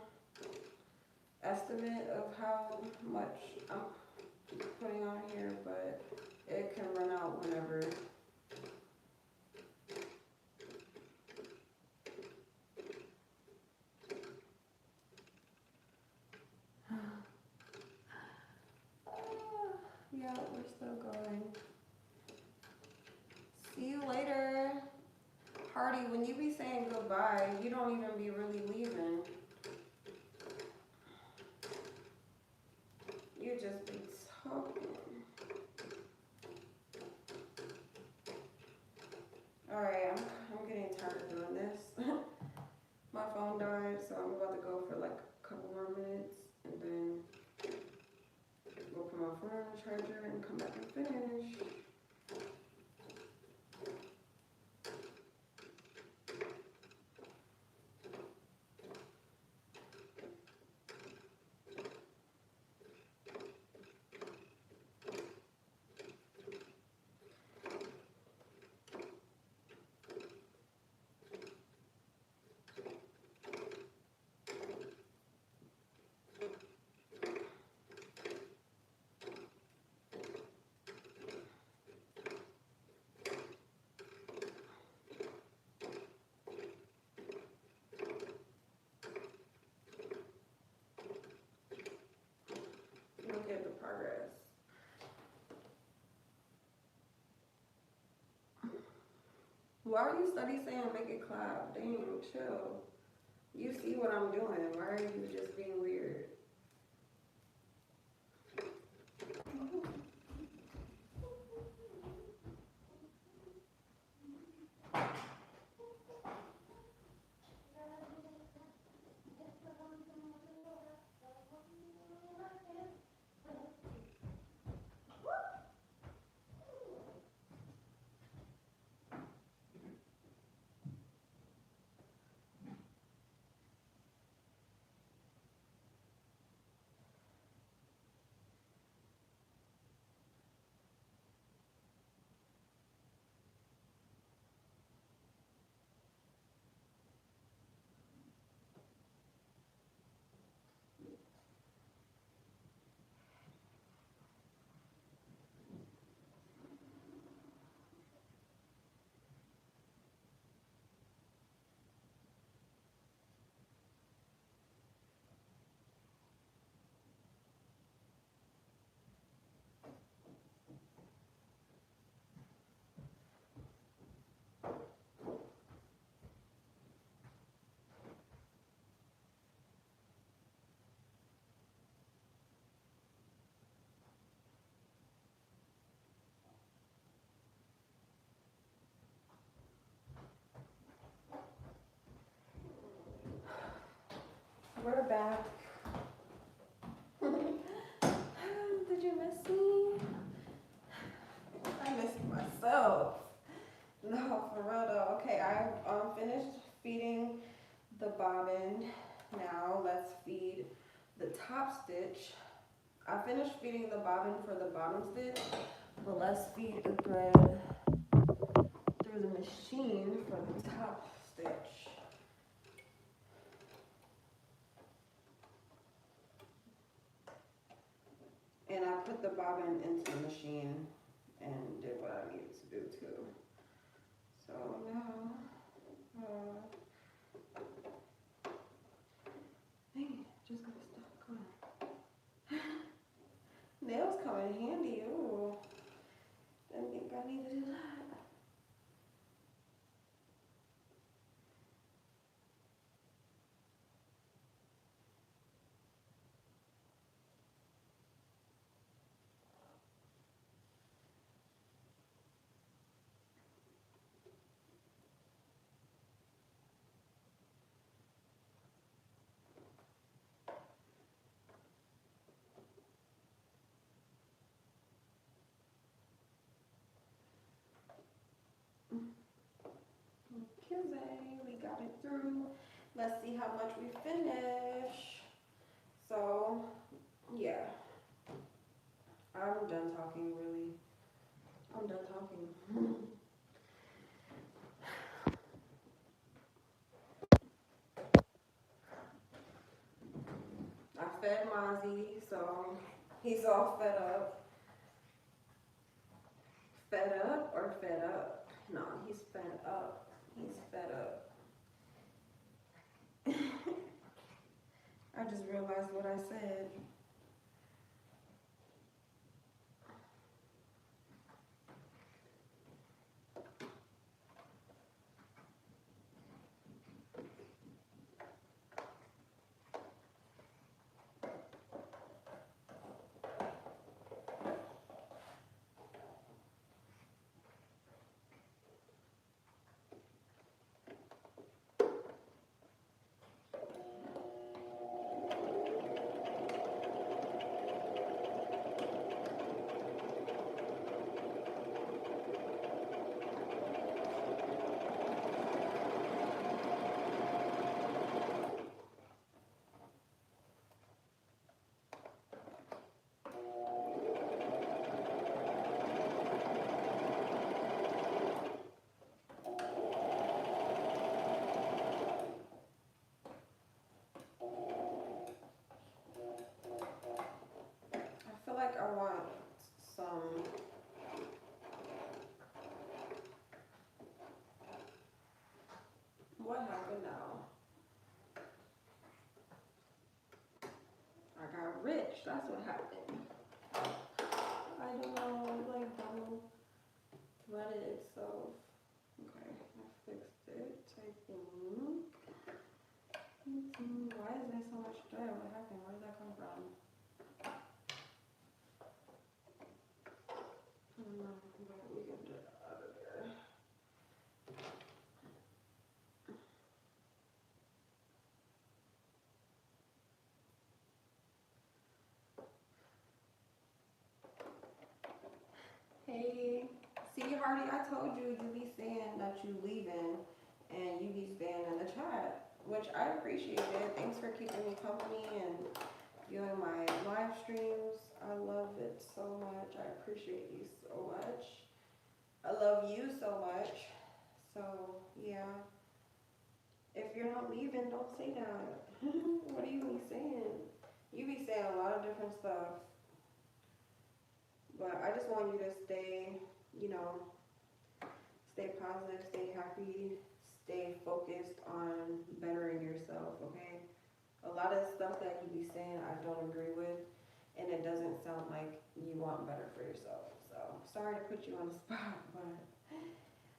estimate of how much I'm putting on here, but Artie, when you be saying goodbye, you don't even be really leaving. You just be talking. Alright, I'm getting tired of doing this. My phone died, so I'm about to go for like a couple more minutes and then go put my phone on the charger and come back and finish. Look at the progress. Why are you study saying make it clap? Dang, chill. You see what I'm doing. Why are you just being weird? We're back. Did you miss me? I missed myself. No, for real though. Okay, I finished feeding the bobbin. Now let's feed the top stitch. I finished feeding the bobbin for the bottom stitch, but let's feed the thread through the machine for the top stitch. And I put the bobbin into the machine and did what I needed to do too. So now, dang it, just gotta stop going. Nails come in handy, ooh. Didn't think I needed to do that. Okay, we got it through. Let's see how much we finish. So, yeah. I'm done talking, really. I'm done talking. I fed Mozzie, so he's all fed up. Fed up or fed up? No, he's fed up. He's fed up. I just realized what I said. Hey, see, Hardy, I told you you be saying that you leaving and you be staying in the chat, which I appreciate it. Thanks for keeping me company and doing my live streams. I love it so much. I appreciate you so much. I love you so much. So, yeah. If you're not leaving, don't say that. What do you be saying? You be saying a lot of different stuff. But I just want you to stay, you know, stay positive, stay happy, stay focused on bettering yourself, okay? A lot of stuff that you be saying I don't agree with, and it doesn't sound like you want better for yourself. So, sorry to put you on the spot, but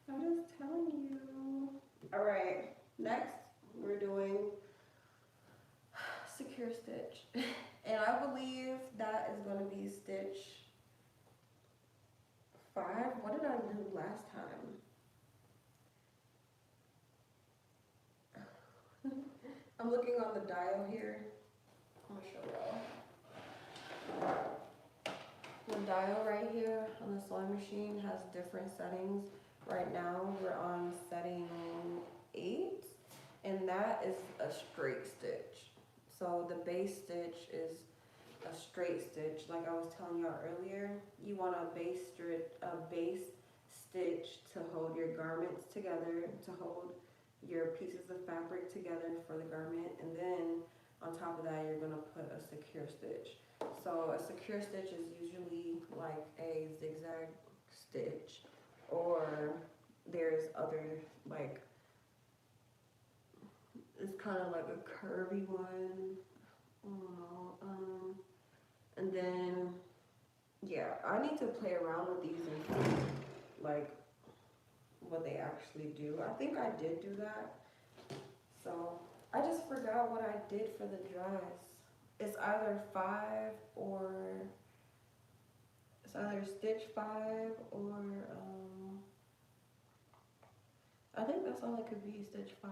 I'm just telling you. All right, next we're doing secure stitch. And I believe that is going to be stitch 5. What did I do last time? I'm looking on the dial here. I'm gonna show y'all. The dial right here on the sewing machine has different settings. Right now we're on setting 8, and that is a straight stitch. So the base stitch is a straight stitch. Like I was telling y'all earlier, you want a base stitch to hold your garments together, to hold your pieces of fabric together for the garment, and then on top of that you're gonna put a secure stitch. So a secure stitch is usually like a zigzag stitch, or there's other, like, it's kind of like a curvy one. I don't know. And then, yeah, I need to play around with these and see, like, what they actually do. I think I did do that. So, I just forgot what I did for the dress. It's either 5 or, it's either stitch 5 or, I think that's all it could be, stitch 5.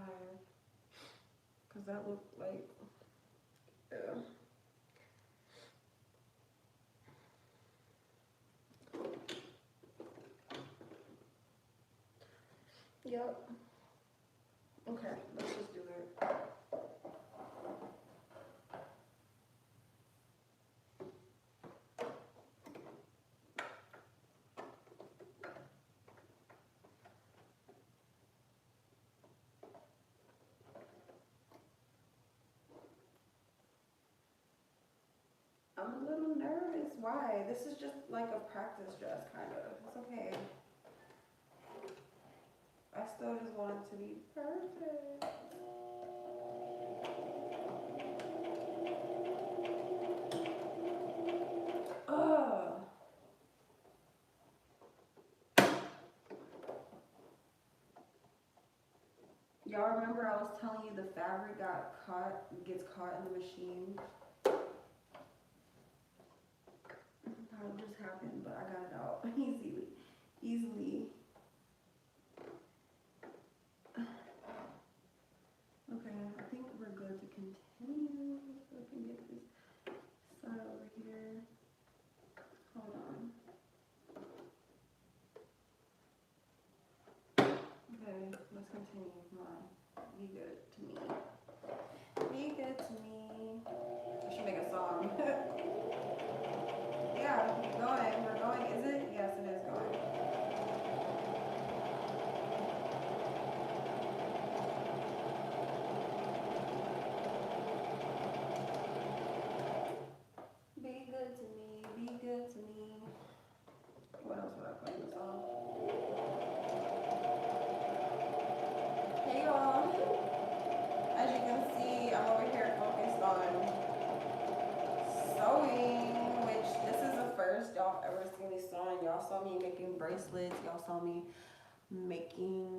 Cause that looked like, yeah. Yep. Okay, let's just do it. I'm a little nervous. Why? This is just like a practice dress, kind of. It's okay. I still just want it to be perfect. Ugh. Y'all remember I was telling you the fabric gets caught in the machine? That just happened, but I got it out easily. Okay, I think we're good to continue. So I can get this side over here. Hold on. Okay, let's continue. Come on. Be good to me. Be good to me. I should make a song. Yeah, going. We're going. Is it? Yes, it is going. Be good to me. Be good to me. What else would I play in the song? Hey y'all. As you can see, I'm over here focused on sewing, which this is the first y'all ever seen me sewing. Y'all saw me making bracelets. Y'all saw me making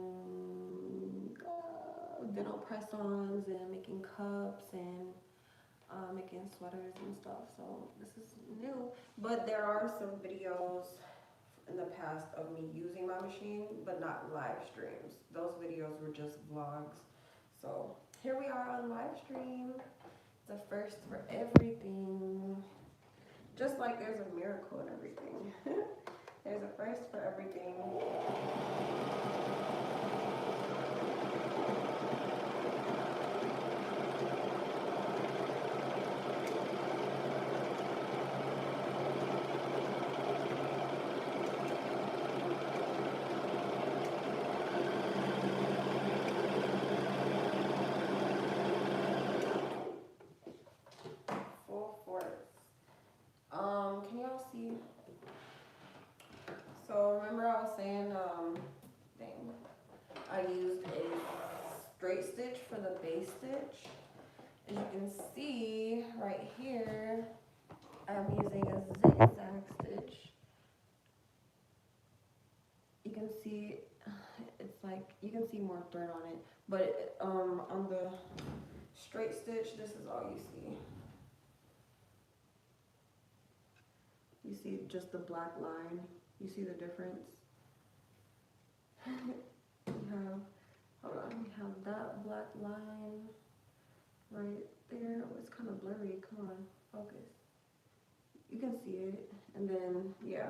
vinyl press-ons and making cups and making sweaters and stuff. So this is new, but there are some videos in the past of me using my machine, but not live streams. Those videos were just vlogs. So here we are on live stream. It's a first for everything. Just like there's a miracle in everything. There's a first for everything. Full force. Can y'all see? So remember I was saying, dang, I used a straight stitch for the base stitch. As you can see right here, I'm using a zigzag stitch. You can see it's like, you can see more thread on it, but on the straight stitch, this is all you see. You see just the black line. You see the difference? Hold on, we have that black line right there. Oh, it's kind of blurry. Come on, focus. You can see it. And then, yeah,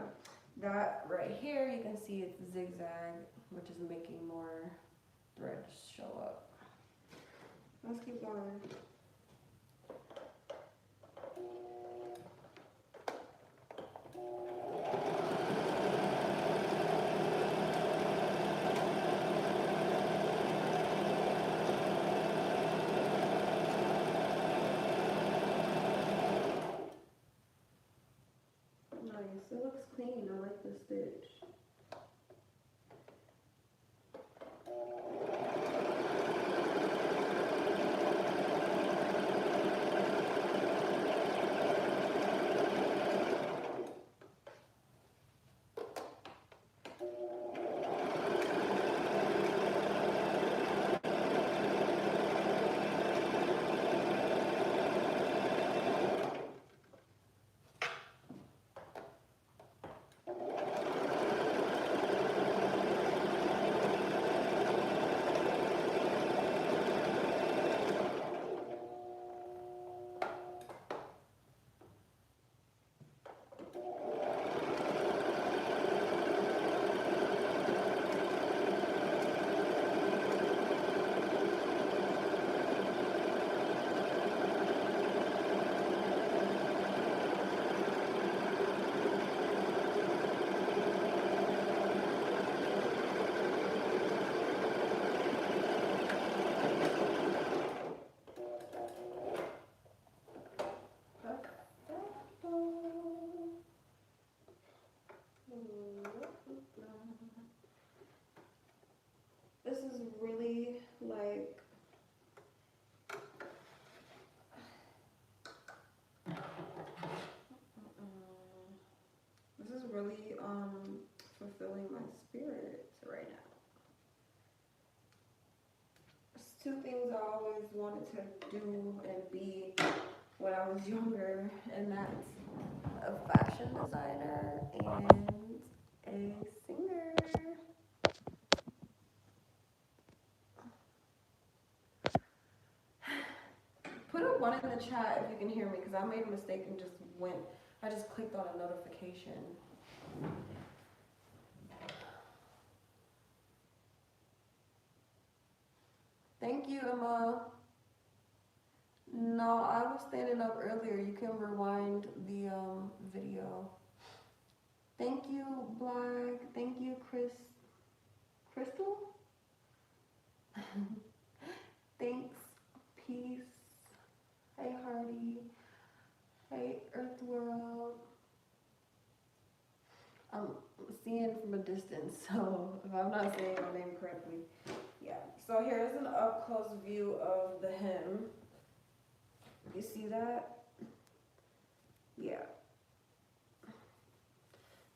that right here, you can see it's zigzag, which is making more threads show up. Let's keep going. Nice, it looks clean. I like the stitch. This is really like, this is really fulfilling my spirit right now. It's two things I always wanted to do and be when I was younger, and that's a fashion designer and a singer. Put a 1 in the chat if you can hear me, because I made a mistake and I just clicked on a notification. Thank you, Emma. No, I was standing up earlier. You can rewind the video. Thank you, Black. Thank you, Crystal. Thanks. Peace. Hey, Hardy. Hey, Earth World. I'm seeing from a distance, so if I'm not saying your name correctly, yeah. So here's an up-close view of the hem. You see that? Yeah.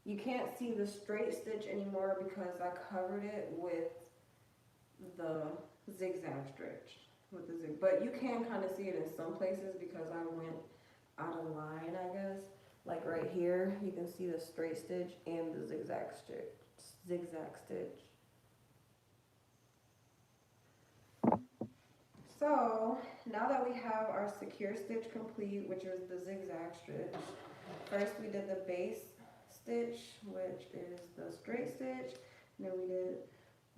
You can't see the straight stitch anymore because I covered it with the zigzag stitch. But you can kind of see it in some places because I went out of line, I guess. Like right here, you can see the straight stitch and the zigzag stitch. So now that we have our secure stitch complete, which is the zigzag stitch, first we did the base stitch, which is the straight stitch. And then we did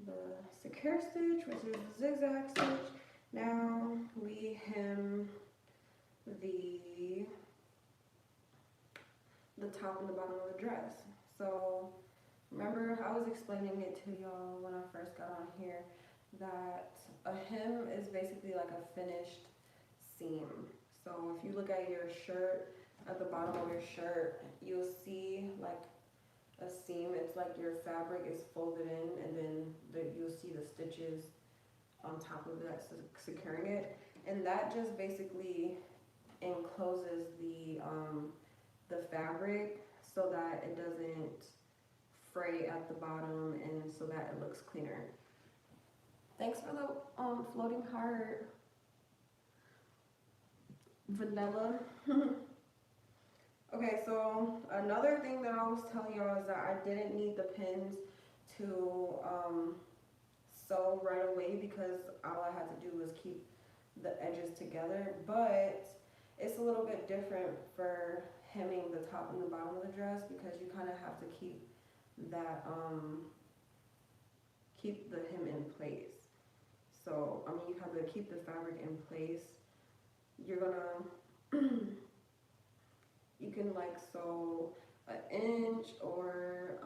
the secure stitch, which is the zigzag stitch. Now we hem the top and the bottom of the dress. So remember, I was explaining it to y'all when I first got on here that a hem is basically like a finished seam. So if you look at your shirt, at the bottom of your shirt, you'll see like a seam. It's like your fabric is folded in, and then you'll see the stitches on top of that securing it, and that just basically encloses the fabric so that it doesn't fray at the bottom, and so that it looks cleaner. Thanks for the floating heart, vanilla. Okay, so another thing that I was telling y'all is that I didn't need the pins to sew right away because all I had to do was keep the edges together, but it's a little bit different for hemming the top and the bottom of the dress because you kind of have to keep that keep the hem in place. So I mean, you have to keep the fabric in place. You're gonna you can like sew an inch or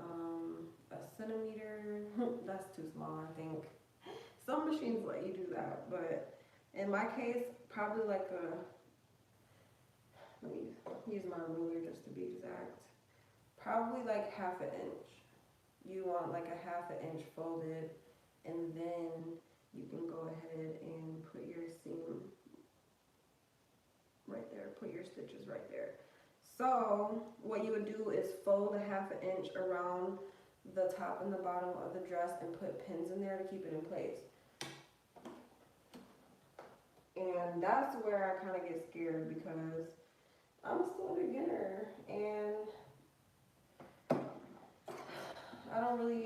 a centimeter. That's too small, I think. Some machines let you do that, but in my case, probably like let me use my ruler just to be exact. Probably like half an inch. You want like a half an inch folded, and then you can go ahead and put your seam right there, put your stitches right there. So what you would do is fold a half an inch around the top and the bottom of the dress and put pins in there to keep it in place. And that's where I kind of get scared because I'm still a beginner and I don't really,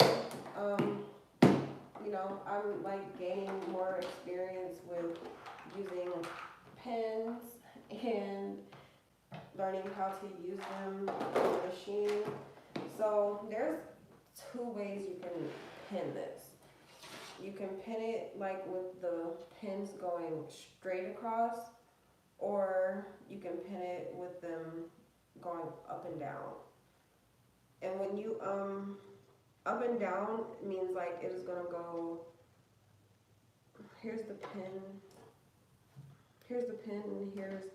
you know, I'm like gaining more experience with using pins and learning how to use them on the machine. So there's two ways you can pin this. You can pin it like with the pins going straight across, or you can pin it with them going up and down. And when you up and down means like it is gonna go, here's the pin, and here's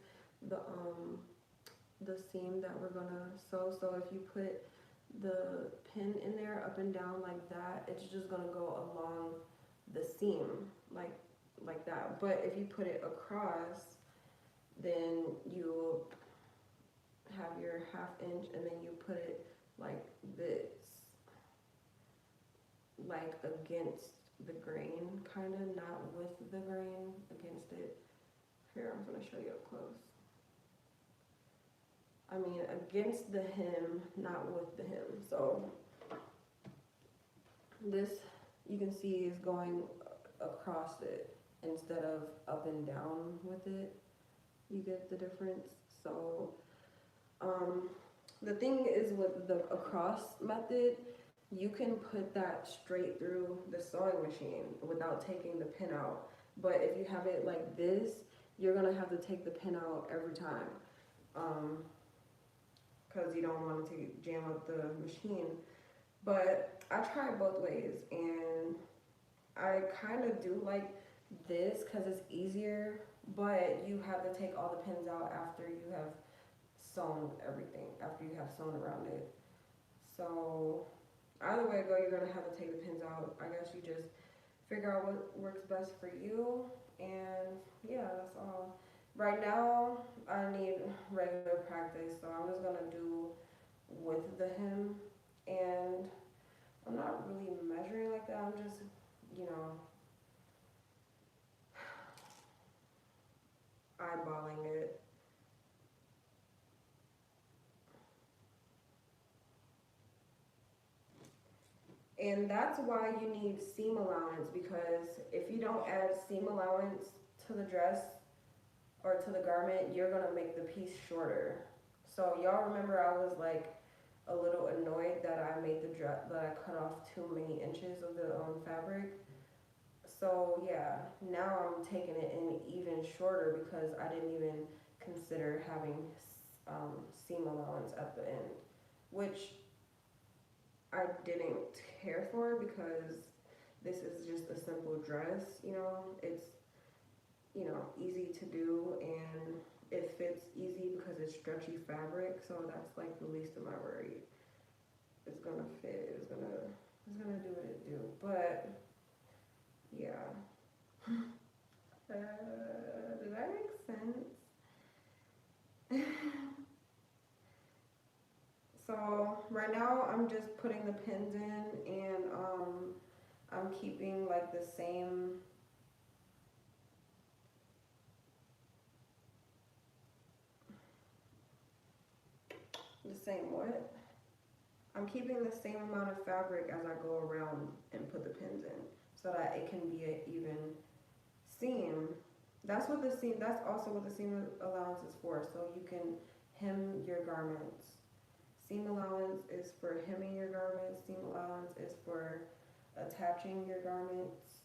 the seam that we're gonna sew. So if you put the pin in there up and down like that, it's just gonna go along the seam like that. But if you put it across, then you have your half inch and then you put it like this, like against the grain, kind of, not with the grain, against it. Here, I'm gonna show you up close. I mean, against the hem, not with the hem. So this, you can see, is going across it instead of up and down with it. You get the difference? So the thing is, with the across method, you can put that straight through the sewing machine without taking the pin out. But if you have it like this, you're gonna have to take the pin out every time, because you don't want it to jam up the machine. But I tried both ways, and I kind of do like this because it's easier, but you have to take all the pins out after you have sewn everything, after you have sewn around it. So either way it go, you're gonna have to take the pins out. I guess you just figure out what works best for you, and yeah, that's all. Right now, I need regular practice, so I'm just gonna do with the hem, and I'm not really measuring like that. I'm just, you know, eyeballing it. And that's why you need seam allowance, because if you don't add seam allowance to the dress or to the garment, you're gonna make the piece shorter. So y'all remember I was like a little annoyed that I made the dress, that I cut off too many inches of the fabric. So yeah, now I'm taking it in even shorter because I didn't even consider having seam allowance at the end, which I didn't care for because this is just a simple dress, you know, it's, you know, easy to do and it fits easy because it's stretchy fabric, so that's like the least of my worry. It's gonna fit, it's gonna do what it do. But yeah. Does that make sense? So right now I'm just putting the pins in and I'm keeping like the same what? I'm keeping the same amount of fabric as I go around and put the pins in so that it can be an even seam. That's also what the seam allowance is for, so you can hem your garments. Seam allowance is for hemming your garments. Seam allowance is for attaching your garments.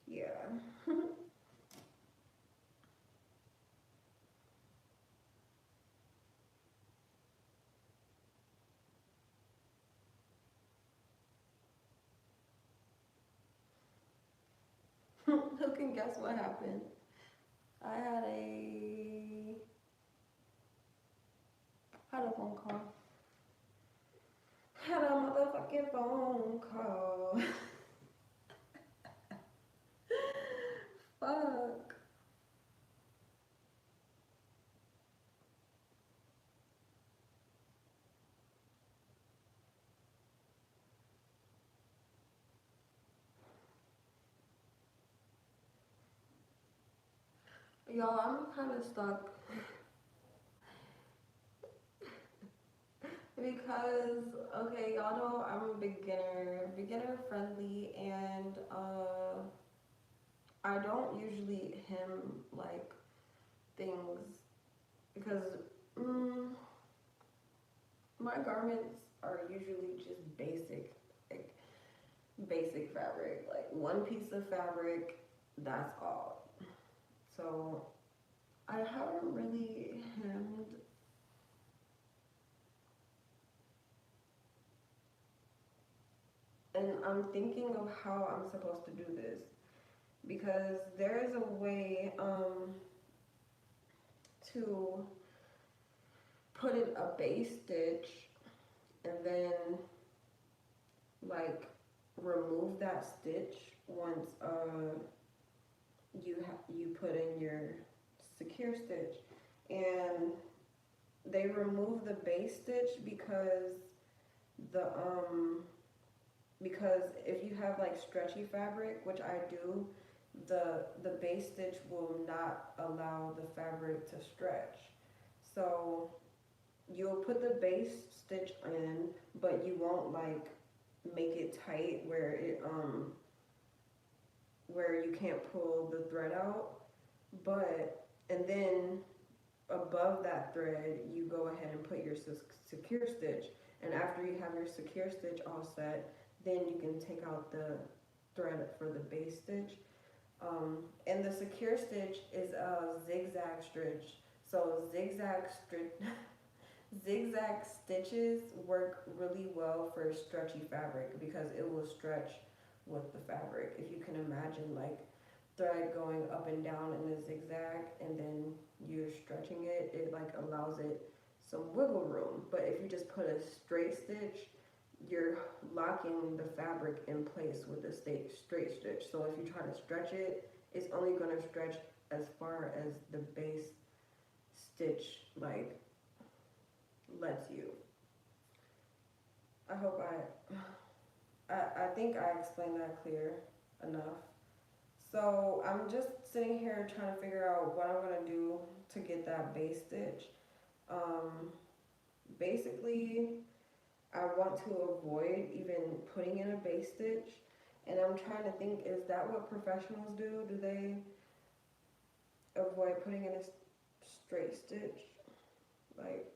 Yeah. Who can guess what happened? I had a phone call. Had a motherfucking phone call. Fuck. Y'all, I'm kind of stuck because, okay, y'all know I'm a beginner friendly, and I don't usually hem like things because mm, my garments are usually just like basic fabric, like one piece of fabric, that's all. So I haven't really hemmed, and I'm thinking of how I'm supposed to do this because there is a way to put in a base stitch and then like remove that stitch once you put in your secure stitch, and they remove the base stitch the because if you have like stretchy fabric, which I do, the base stitch will not allow the fabric to stretch. So you'll put the base stitch in, but you won't like make it tight where you can't pull the thread out. But and then above that thread, you go ahead and put your secure stitch. And after you have your secure stitch all set, then you can take out the thread for the base stitch. And the secure stitch is a zigzag stitch. So zigzag stitches work really well for stretchy fabric because it will stretch with the fabric. If you can imagine like thread going up and down in a zigzag and then you're stretching it, it like allows it some wiggle room. But if you just put a straight stitch, you're locking the fabric in place with the straight stitch. So if you try to stretch it, it's only going to stretch as far as the base stitch like lets you. I hope I think I explained that clear enough. So I'm just sitting here trying to figure out what I'm gonna do to get that base stitch. Um, Basically, I want to avoid even putting in a base stitch, and I'm trying to think: is that what professionals do? Do they avoid putting in a straight stitch. Like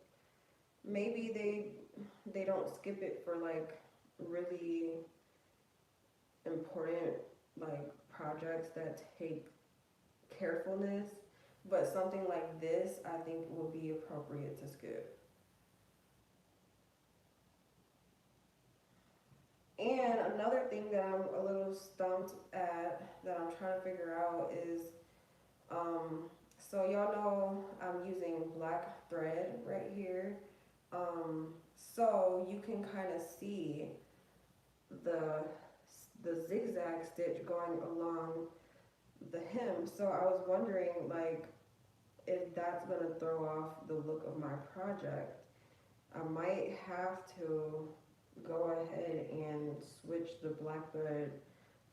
maybe they don't skip it for like really important like projects that take carefulness, but something like this I think will be appropriate to skip. And another thing that I'm a little stumped at that I'm trying to figure out is so y'all know I'm using black thread right here. So you can kind of see the the zigzag stitch going along the hem. So I was wondering like if that's gonna throw off the look of my project. I might have to go ahead and switch the black thread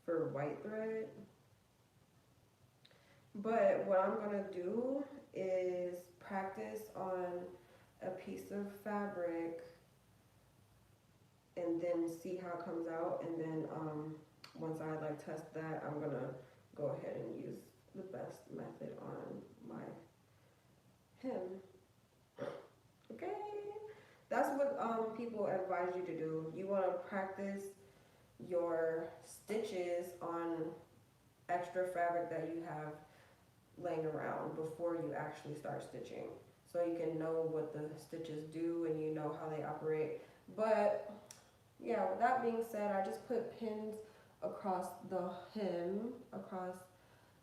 for white thread. But what I'm gonna do is practice on a piece of fabric and then see how it comes out, and then once I like test that, I'm gonna go ahead and use the best method on my hem. Okay, that's what people advise you to do. You want to practice your stitches on extra fabric that you have laying around before you actually start stitching, so you can know what the stitches do and you know how they operate. But yeah, with that being said, I just put pins across the hem, across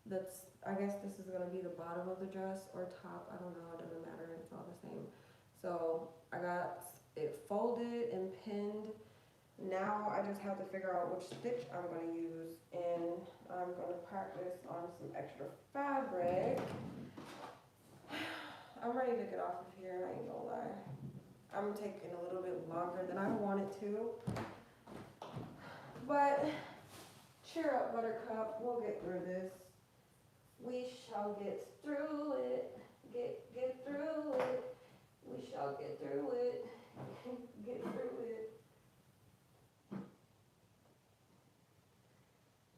that's, I guess this is gonna be the bottom of the dress or top, I don't know, it doesn't matter, it's all the same. So I got it folded and pinned. Now I just have to figure out which stitch I'm gonna use, and I'm gonna practice on some extra fabric. I'm ready to get off of here, I ain't gonna lie. I'm taking a little bit longer than I wanted to. But cheer up, Buttercup, we'll get through this. We shall get through it. Get through it. We shall get through it. Get through it.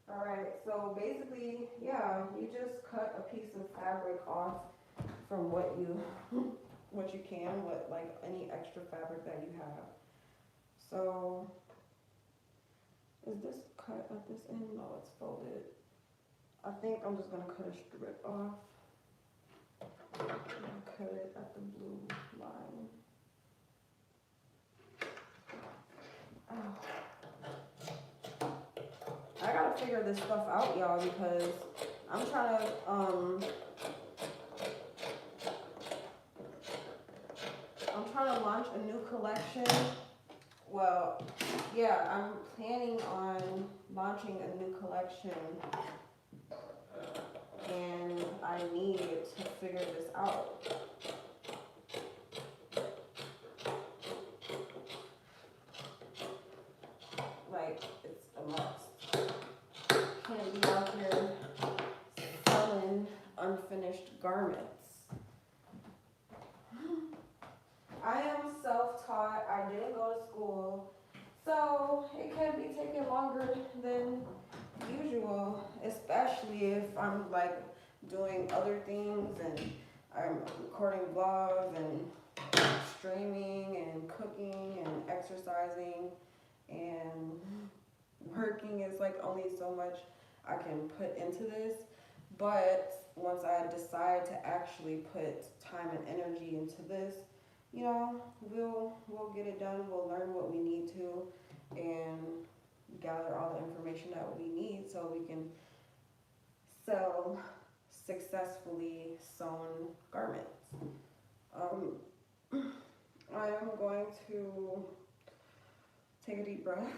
Alright, so basically, yeah, you just cut a piece of fabric off from what you can, what like any extra fabric that you have. So is this cut at this end? No, it's folded. I think I'm just gonna cut a strip off. Cut it at the blue line. Oh. I gotta figure this stuff out, y'all, because I'm trying to launch a new collection. Well, yeah, I'm planning on launching a new collection, and I need to figure this out. Like, it's a must. Can't be out here selling unfinished garments. I am self-taught. I didn't go to school, so it can be taking longer than usual, especially if I'm like doing other things and I'm recording vlogs and streaming and cooking and exercising and working. Is like only so much I can put into this. But once I decide to actually put time and energy into this, you know, we'll get it done. We'll learn what we need to and gather all the information that we need so we can sell successfully sewn garments. I am going to take a deep breath.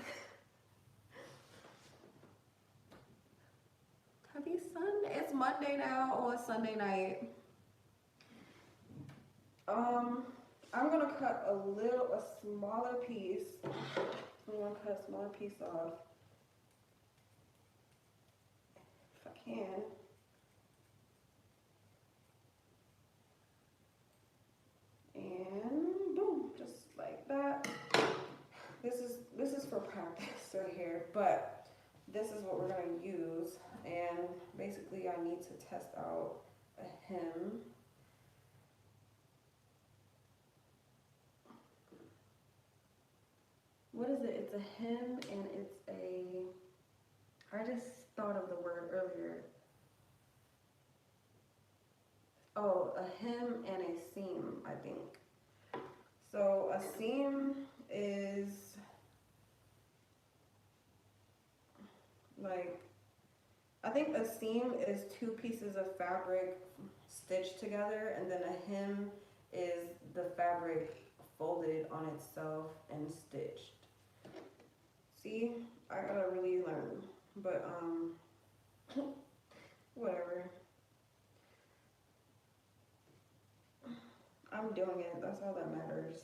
Happy Sunday. It's Monday now, or it's Sunday night. I'm gonna cut a smaller piece. I'm gonna cut a smaller piece off, if I can. And boom, just like that. This is for practice right here, but this is what we're gonna use. And basically I need to test out a hem. what is it? It's a hem and it's a, I just thought of the word earlier. Oh, a hem and a seam, I think. So a seam is like, I think a seam is two pieces of fabric stitched together, and then a hem is the fabric folded on itself and stitched. See, I gotta really learn, but whatever. I'm doing it, that's all that matters.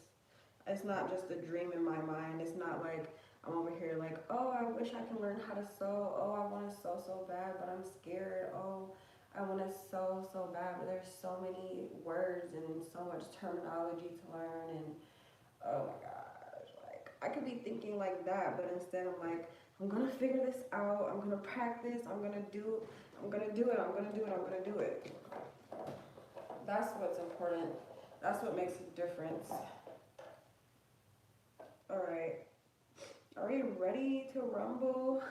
It's not just a dream in my mind. It's not like I'm over here like, oh, I wish I could learn how to sew. Oh, I want to sew so bad, but I'm scared. Oh, I want to sew so bad, but there's so many words and so much terminology to learn. And oh my gosh, like I could be thinking like that, but instead I'm like, I'm gonna figure this out. I'm gonna practice. I'm gonna do it. I'm gonna do it. I'm gonna do it. That's what's important. That's what makes a difference. All right. Are we ready to rumble?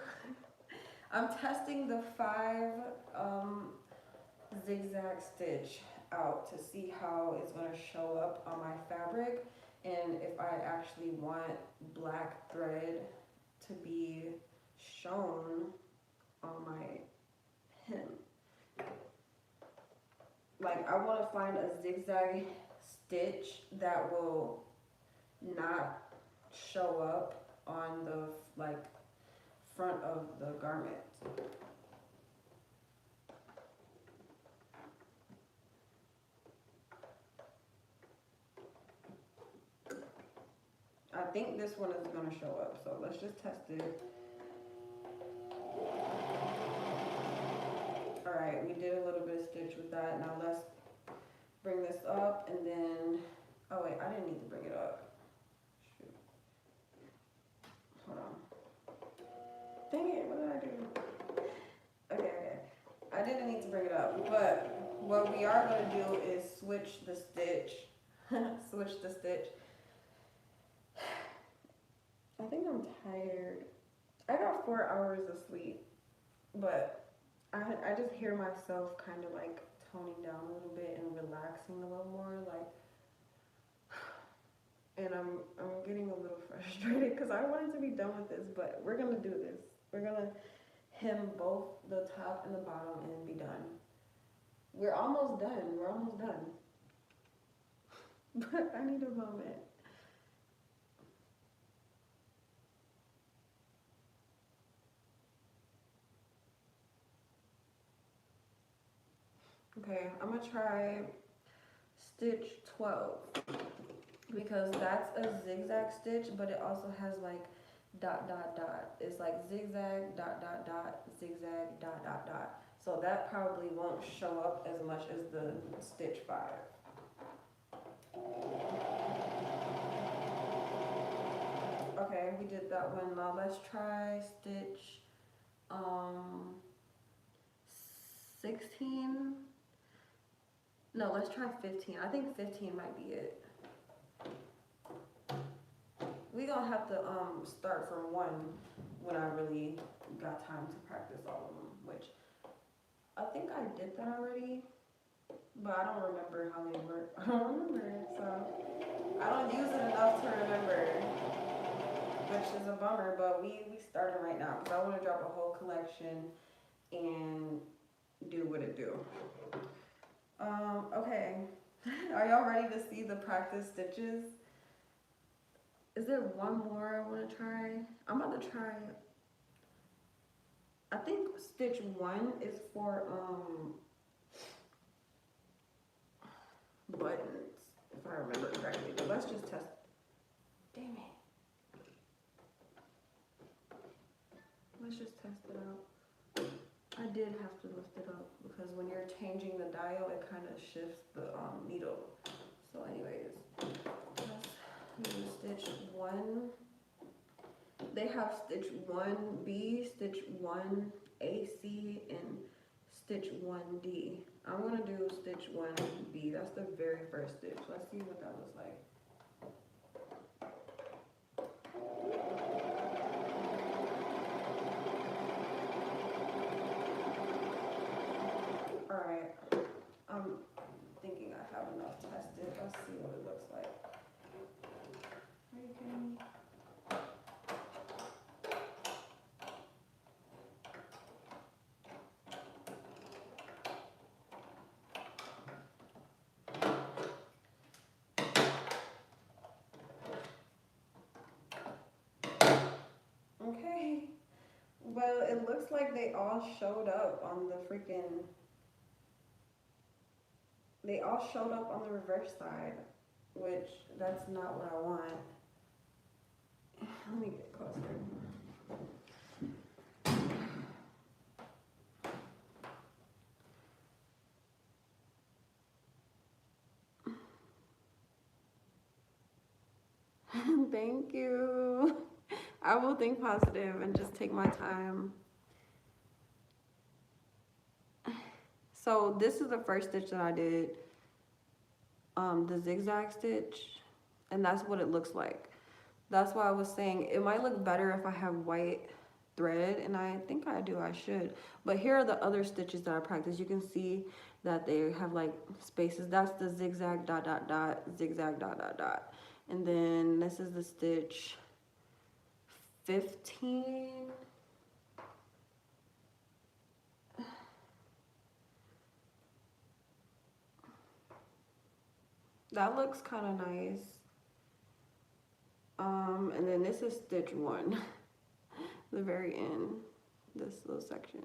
I'm testing the 5 zigzag stitch out to see how it's going to show up on my fabric, and if I actually want black thread to be shown on my hem. Like, I want to find a zigzag stitch that will not show up on the like front of the garment. I think this one is going to show up, so let's just test it. Alright, we did a little bit of stitch with that. Now let's bring this up, and then, oh wait, I didn't need to bring it up. Shoot. Hold on. Dang it, what did I do? Okay. I didn't need to bring it up, but what we are going to do is switch the stitch. Switch the stitch. I think I'm tired. I got 4 hours of sleep, but I just hear myself kind of like toning down a little bit and relaxing a little more, like, and I'm getting a little frustrated because I wanted to be done with this, but we're gonna do this. We're gonna hem both the top and the bottom and be done. We're almost done. We're almost done. But I need a moment. Okay, I'm gonna try stitch 12 because that's a zigzag stitch, but it also has like dot dot dot. It's like zigzag dot dot dot zigzag dot dot dot. So that probably won't show up as much as the stitch 5. Okay, we did that one. Now let's try stitch 16. No, let's try 15. I think 15 might be it. We gonna have to start from 1 when I really got time to practice all of them, which I think I did that already, but I don't remember how they work. I don't remember, so I don't use it enough to remember, which is a bummer, but we started right now because I want to drop a whole collection and do what it do. Okay, are y'all ready to see the practice stitches? Is there one more I want to try? I'm about to try, I think stitch 1 is for buttons, if I remember correctly, but let's just test. Damn it. Let's just test it out. I did have to lift it up because when you're changing the dial, it kind of shifts the needle. So anyways, let's do stitch 1. They have stitch 1B, stitch 1AC, and stitch 1D. I'm gonna do stitch 1B. That's the very first stitch. Let's see what that looks like. it looks like they all showed up on the freaking, they all showed up on the reverse side, which that's not what I want. Let me get closer. Thank you. I will think positive and just take my time. So this is the first stitch that I did, the zigzag stitch, and that's what it looks like. That's why I was saying it might look better if I have white thread, and I think I do, I should. But here are the other stitches that I practice. You can see that they have like spaces. That's the zigzag dot dot dot, zigzag dot dot dot. And then this is the stitch 15. That looks kind of nice. And then this is stitch 1, the very end, this little section.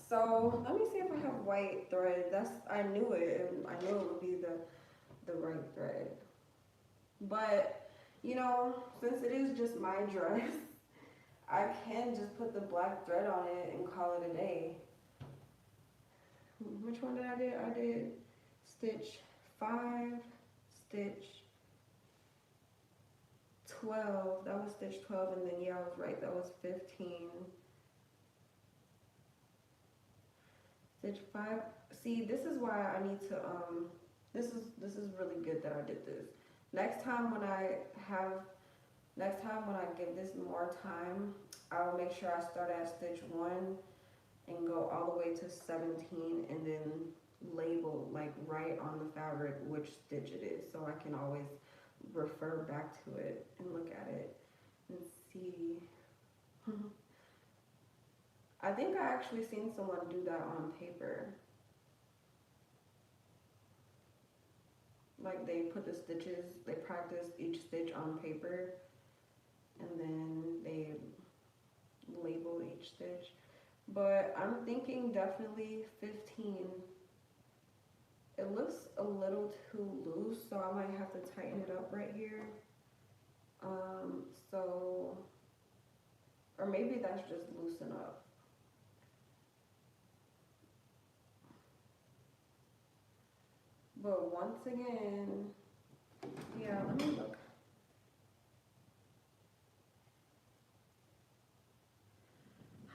So let me see if I have white thread. I knew it. I knew it would be the right thread. But you know, since it is just my dress, I can just put the black thread on it and call it a day. Which one did I do? I did stitch 5, stitch 12. That was stitch 12, and then yeah, I was right. That was 15. Stitch 5. See, this is why I need to this is really good that I did this. Next time when I give this more time, I'll make sure I start at stitch 1 and go all the way to 17, and then label like right on the fabric which stitch it is, so I can always refer back to it and look at it and see. I think I actually seen someone do that on paper. Like they put the stitches, they practice each stitch on paper, and then they label each stitch. But I'm thinking definitely 15. It looks a little too loose, so I might have to tighten it up right here. Or maybe that's just loose enough. But once again, yeah, let me look.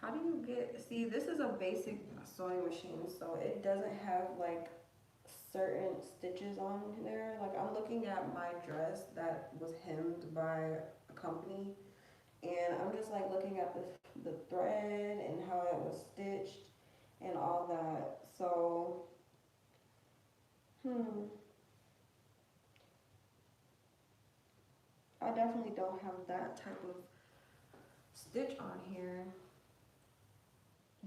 How do you see, this is a basic sewing machine, so it doesn't have like certain stitches on there. Like I'm looking at my dress that was hemmed by a company, and I'm just like looking at the thread and how it was stitched and all that. So I definitely don't have that type of stitch on here.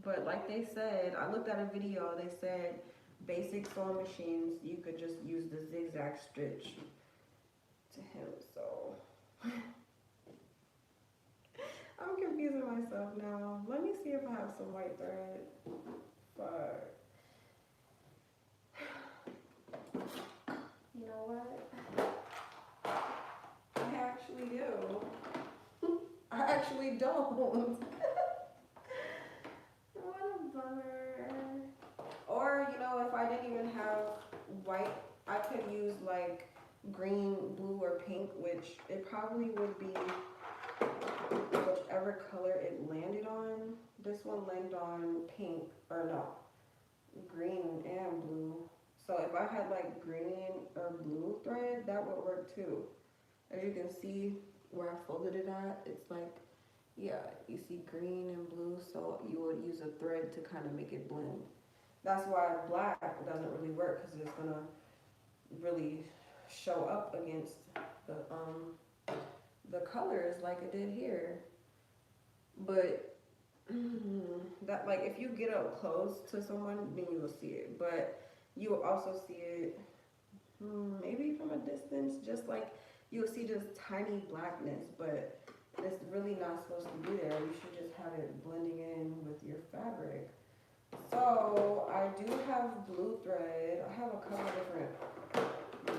But like they said, I looked at a video, they said basic sewing machines, you could just use the zigzag stitch to hem, so I'm confusing myself now. Let me see if I have some white thread. But you know what? I actually do. I actually don't. What a bummer. Or, you know, if I didn't even have white, I could use like green, blue, or pink, which it probably would be whichever color it landed on. This one landed on pink, or no, green and blue. So if I had like green or blue thread, that would work too. As you can see where I folded it at, it's like, yeah, you see green and blue, so you would use a thread to kind of make it blend. That's why black doesn't really work, because it's gonna really show up against the colors like it did here. But that, like, if you get up close to someone, then you will see it. But you will also see it maybe from a distance, just like you'll see just tiny blackness, but it's really not supposed to be there. You should just have it blending in with your fabric. So I do have blue thread. I have a couple different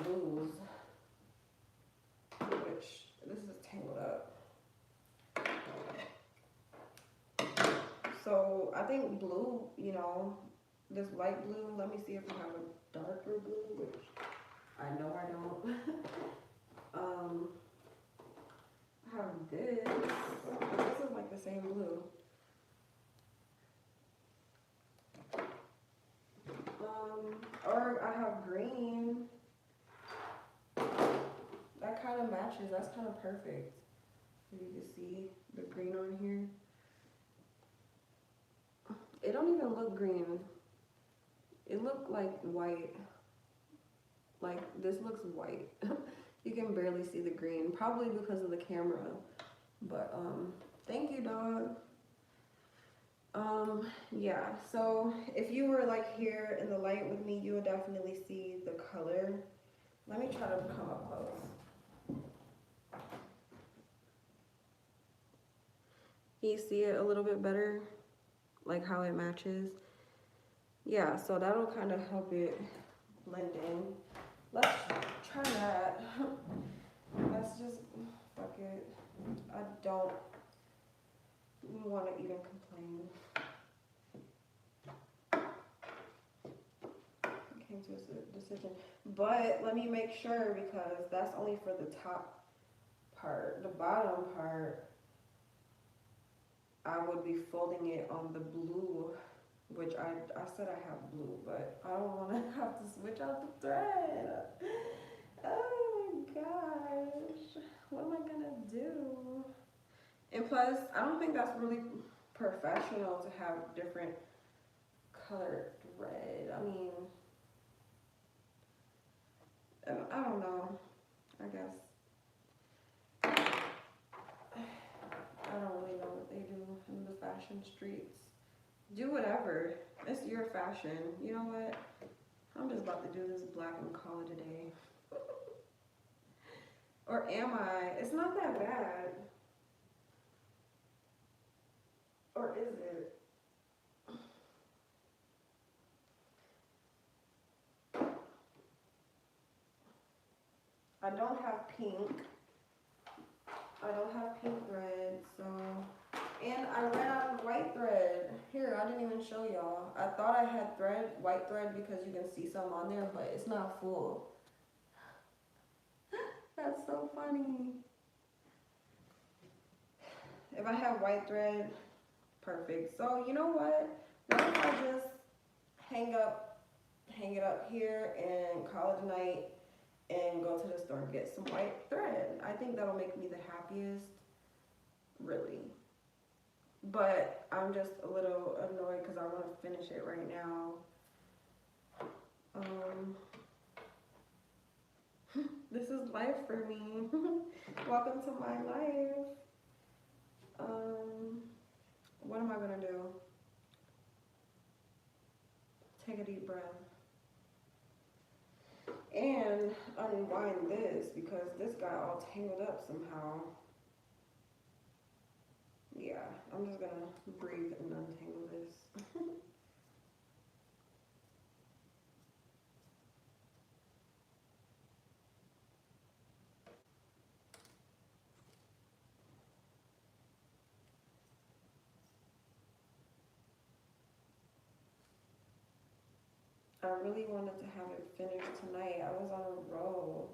blues, which this is tangled up. So I think blue, you know, this light blue, let me see if I have a darker blue, which I know I don't. I have this. This is like the same blue. Or I have green. That kind of matches. That's kind of perfect. You can see the green on here. It don't even look green. It looked like white. Like this looks white. You can barely see the green, probably because of the camera. But thank you, dog. Yeah, so if you were like here in the light with me, you would definitely see the color. Let me try to come up close. Can you see it a little bit better? Like how it matches? Yeah, so that'll kind of help it blend in. Let's try that. Let's just, fuck it. I don't want to even complain. Came to a decision, but let me make sure, because that's only for the top part. The bottom part, I would be folding it on the blue, which I said I have blue, but I don't want to have to switch out the thread. Oh my gosh, what am I gonna do? And plus, I don't think that's really professional to have different colored thread. I mean, I don't know, I guess. I don't really know what they do in the fashion streets. Do whatever, it's your fashion. You know what? I'm just about to do this black and call it a day. Or am I? It's not that bad. Or is it? I don't have pink. I don't have pink thread, so. And I ran out of white thread. Here, I didn't even show y'all. I thought I had thread, white thread, because you can see some on there, but it's not full. That's so funny. If I have white thread, perfect. So you know what? What if I just hang it up here and call it a night and go to the store and get some white thread? I think that'll make me the happiest, really. But I'm just a little annoyed because I want to finish it right now. This is life for me. Welcome to my life. What am I gonna do? Take a deep breath. And unwind this, because this got all tangled up somehow. Yeah, I'm just gonna breathe and untangle this. I really wanted to have it finished tonight. I was on a roll.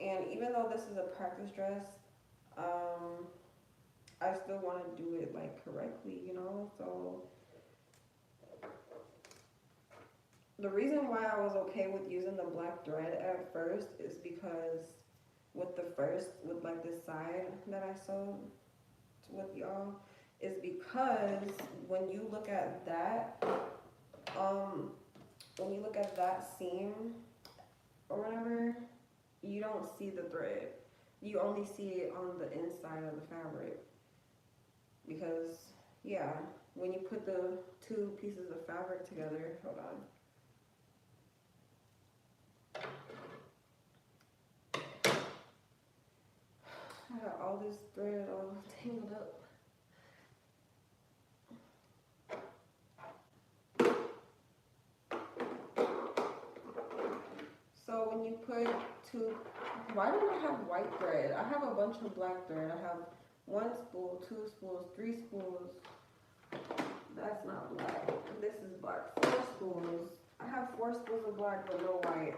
And even though this is a practice dress, I still want to do it like correctly, you know? So the reason why I was okay with using the black thread at first is because with like this side that I sewed with y'all, is because when you look at that, when you look at that seam or whatever, you don't see the thread. You only see it on the inside of the fabric. Because, yeah, when you put the two pieces of fabric together, hold on. all this thread all tangled up. So when you put two, why don't I have white thread? I have a bunch of black thread. I have 1 spool, 2 spools, 3 spools. That's not black. This is black. 4 spools. I have 4 spools of black but no white.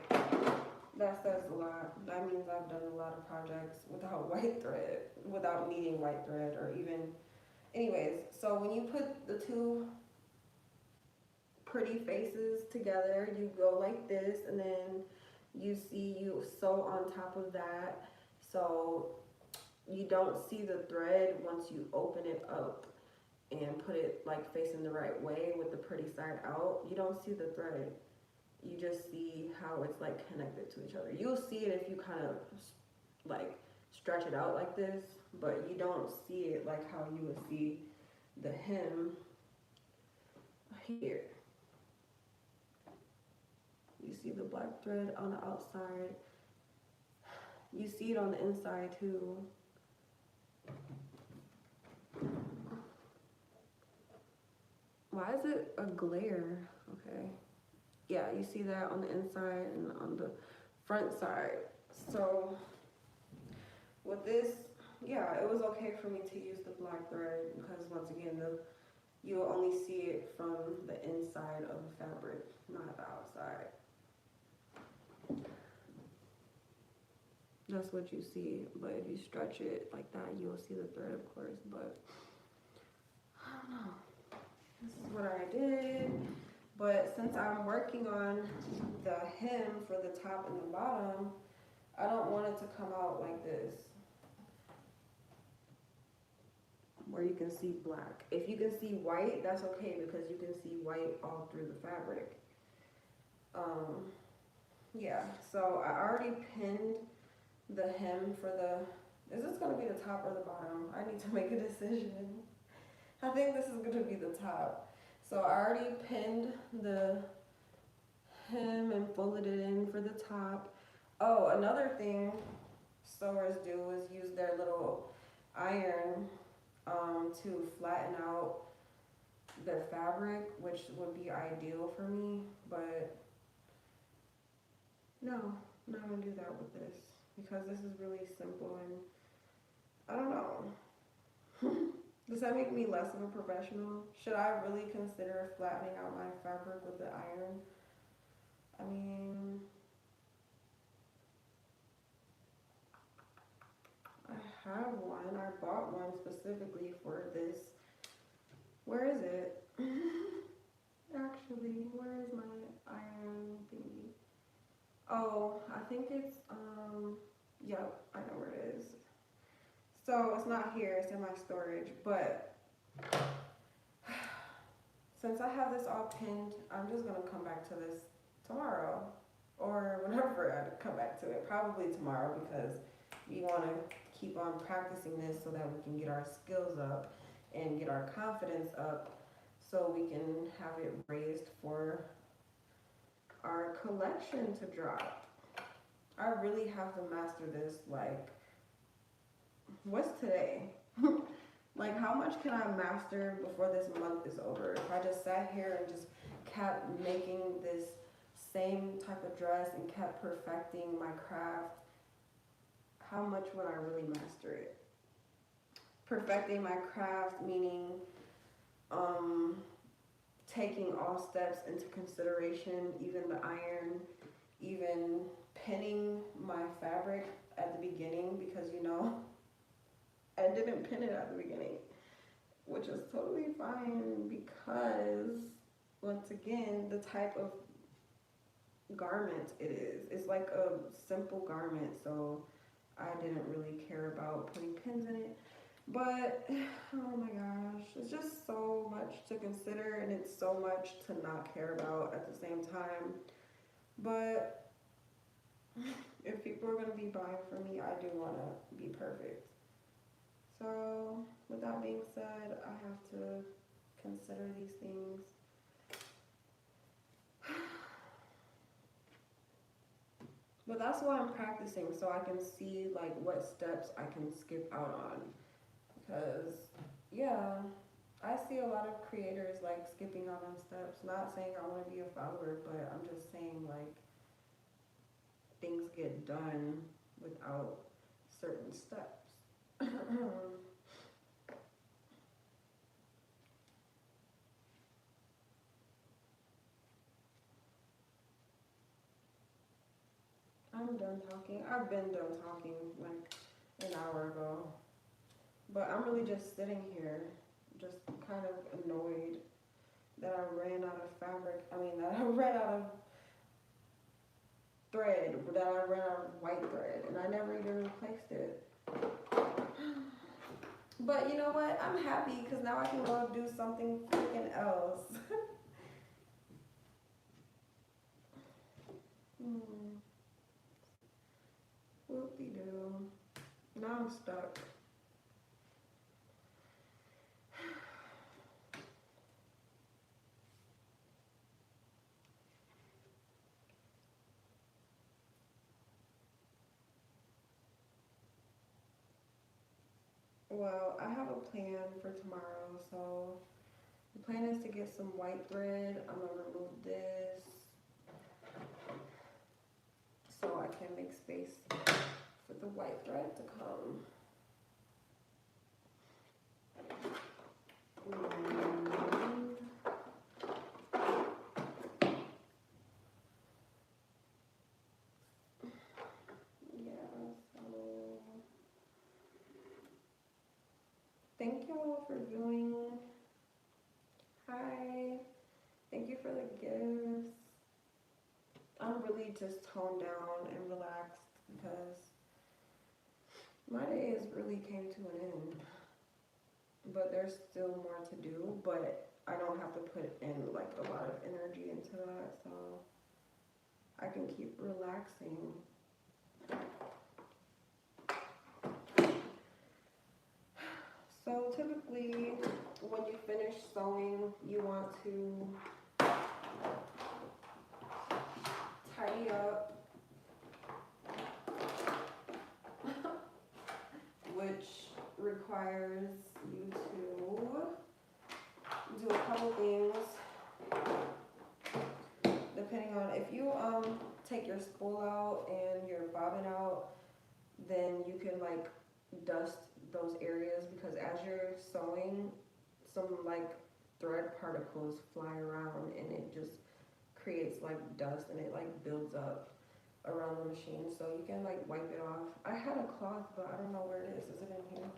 That says a lot. That means I've done a lot of projects without white thread, without needing white thread or even, anyways. So when you put the two pretty faces together, you go like this, and then you sew on top of that, so you don't see the thread once you open it up and put it like facing the right way with the pretty side out. You don't see the thread, you just see how it's like connected to each other. You'll see it if you kind of like stretch it out like this, but you don't see it like how you would see the hem here. You see the black thread on the outside. You see it on the inside too. Why is it a glare? Okay. Yeah, you see that on the inside and on the front side. So with this, yeah, it was okay for me to use the black thread because once again, you'll only see it from the inside of the fabric, not the outside. That's what you see, but if you stretch it like that, you'll see the thread, of course, but I don't know. This is what I did, but since I'm working on the hem for the top and the bottom, I don't want it to come out like this, where you can see black. If you can see white, that's okay, because you can see white all through the fabric. Yeah, so I already pinned the hem for the, is this gonna be the top or the bottom? I need to make a decision. I think this is gonna be the top. So I already pinned the hem and folded it in for the top. Oh, another thing sewers do is use their little iron to flatten out the fabric, which would be ideal for me, but no, I'm not gonna do that with this because this is really simple and I don't know. Does that make me less of a professional? Should I really consider flattening out my fabric with the iron? I mean, I have one. I bought one specifically for this. Where is it? Actually, where is my iron thingy? Oh, I think it's, yep, I know where it is. So it's not here, it's in my storage, but since I have this all pinned, I'm just gonna come back to this tomorrow or whenever I come back to it, probably tomorrow, because we wanna keep on practicing this so that we can get our skills up and get our confidence up so we can have it raised for our collection to drop. I really have to master this. Like, what's today? Like, how much can I master before this month is over? If I just sat here and just kept making this same type of dress and kept perfecting my craft, how much would I really master it? Perfecting my craft meaning taking all steps into consideration, even the iron, even pinning my fabric at the beginning, because you know, I didn't pin it at the beginning, which is totally fine because once again, the type of garment it is, it's like a simple garment, so I didn't really care about putting pins in it. But oh my gosh, it's just so much to consider and it's so much to not care about at the same time. But if people are going to be buying from me, I do want to be perfect. So with that being said, I have to consider these things. But that's why I'm practicing so I can see like what steps I can skip out on. Because yeah, I see a lot of creators like skipping out on steps. Not saying I want to be a follower, but I'm just saying like things get done without certain steps. I'm done talking. I've been done talking like an hour ago. But I'm really just sitting here, just kind of annoyed that I ran out of fabric. I mean, that I ran out of thread, that I ran out of white thread, and I never even replaced it. But you know what? I'm happy because now I can go do something freaking else. Hmm. Whoop-de-doo. Now I'm stuck. Well, I have a plan for tomorrow. So the plan is to get some white thread. I'm gonna remove this so I can make space for the white thread to come. And yeah, so thank you all for viewing. Hi, thank you for the gifts. I'm really just toned down and relaxed because my day has really came to an end. But there's still more to do, but I don't have to put in like a lot of energy into that, so I can keep relaxing. So typically when you finish sewing, you want to tidy up, which requires you to do a couple things depending on if you take your spool out and your bobbin out, then you can like dust those areas because as you're sewing, some like thread particles fly around and it just creates like dust and it like builds up around the machine, so you can like wipe it off. I had a cloth, but I don't know where it is. Is it in here?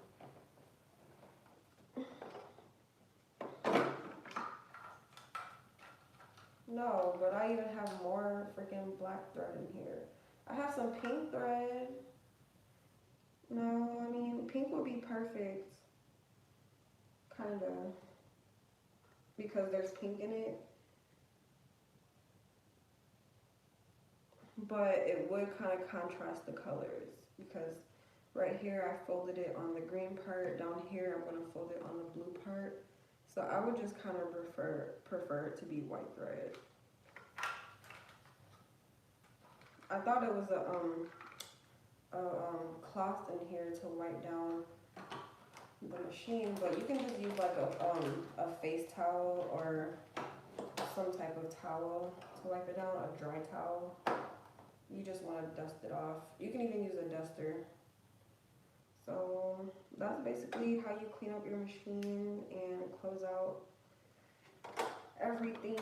No, but I even have more freaking black thread in here. I have some pink thread. No, I mean, pink would be perfect. Kinda. Because there's pink in it. But it would kind of contrast the colors. Because right here I folded it on the green part. Down here I'm going to fold it on the blue part. So I would just kind of prefer it to be white thread. I thought it was a cloth in here to wipe down the machine, but you can just use like a face towel or some type of towel to wipe it down, a dry towel. You just want to dust it off. You can even use a duster. So that's basically how you clean up your machine and close out everything.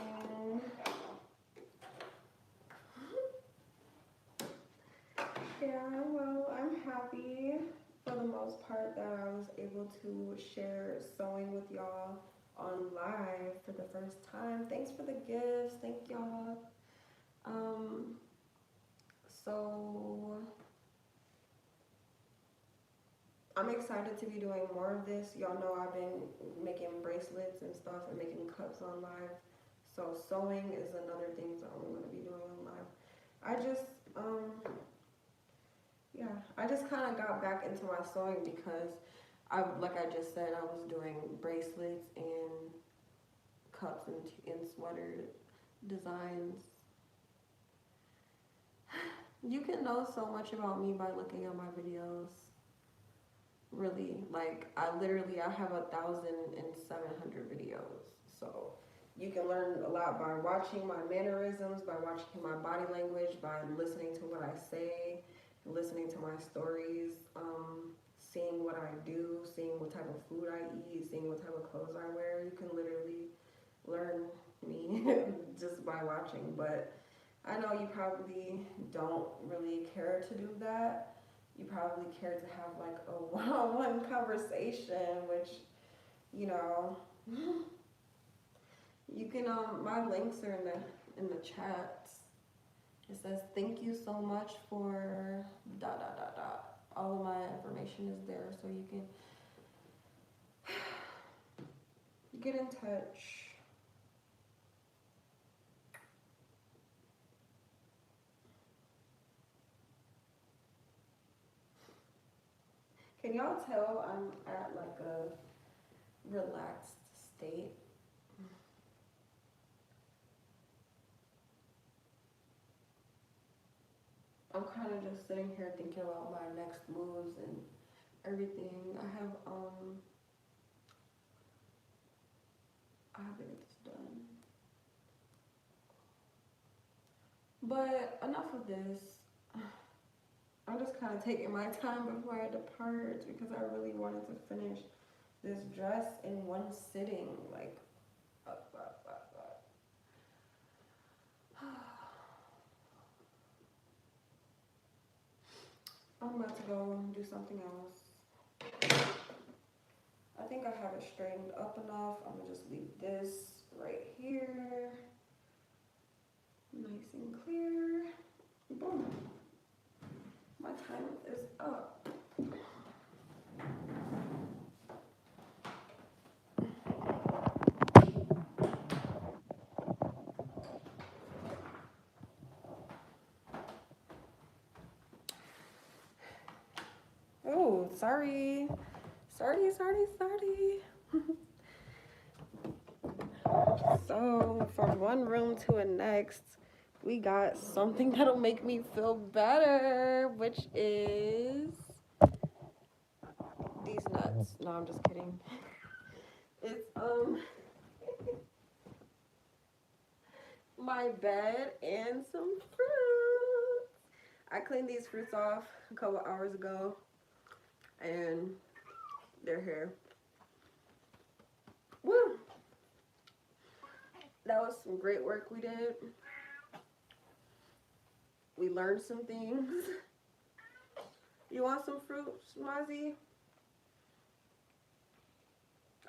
Yeah, well, I'm happy for the most part that I was able to share sewing with y'all on live for the first time. Thanks for the gifts. Thank y'all. So I'm excited to be doing more of this. Y'all know I've been making bracelets and stuff and making cups on live. So sewing is another thing that I'm going to be doing on live. I just, yeah, I just kind of got back into my sewing because like I just said, I was doing bracelets and cups and sweater designs. You can know so much about me by looking at my videos. Really, like I have 1,700 videos. So you can learn a lot by watching my mannerisms, by watching my body language, by listening to what I say, listening to my stories, seeing what I do, seeing what type of food I eat, seeing what type of clothes I wear. You can literally learn me just by watching. But I know you probably don't really care to do that. You probably care to have like a one-on-one conversation, which, you know, you can my links are in the chat. It says thank you so much for dot dot dot dot. All of my information is there, so you can get in touch. Can y'all tell I'm at like a relaxed state? I'm kind of just sitting here thinking about my next moves and everything. I have to get this done. But enough of this. I'm just kind of taking my time before I depart because I really wanted to finish this dress in one sitting. Like, I'm about to go do something else. I think I have it straightened up enough. I'm gonna just leave this right here. Nice and clear. Boom. My time is up. Oh, sorry. Sorry. So, from one room to the next, we got something that'll make me feel better, which is these nuts. No, I'm just kidding. It's my bed and some fruits. I cleaned these fruits off a couple hours ago and they're here. Woo! That was some great work we did. We learned some things. You want some fruit, Schmazzy?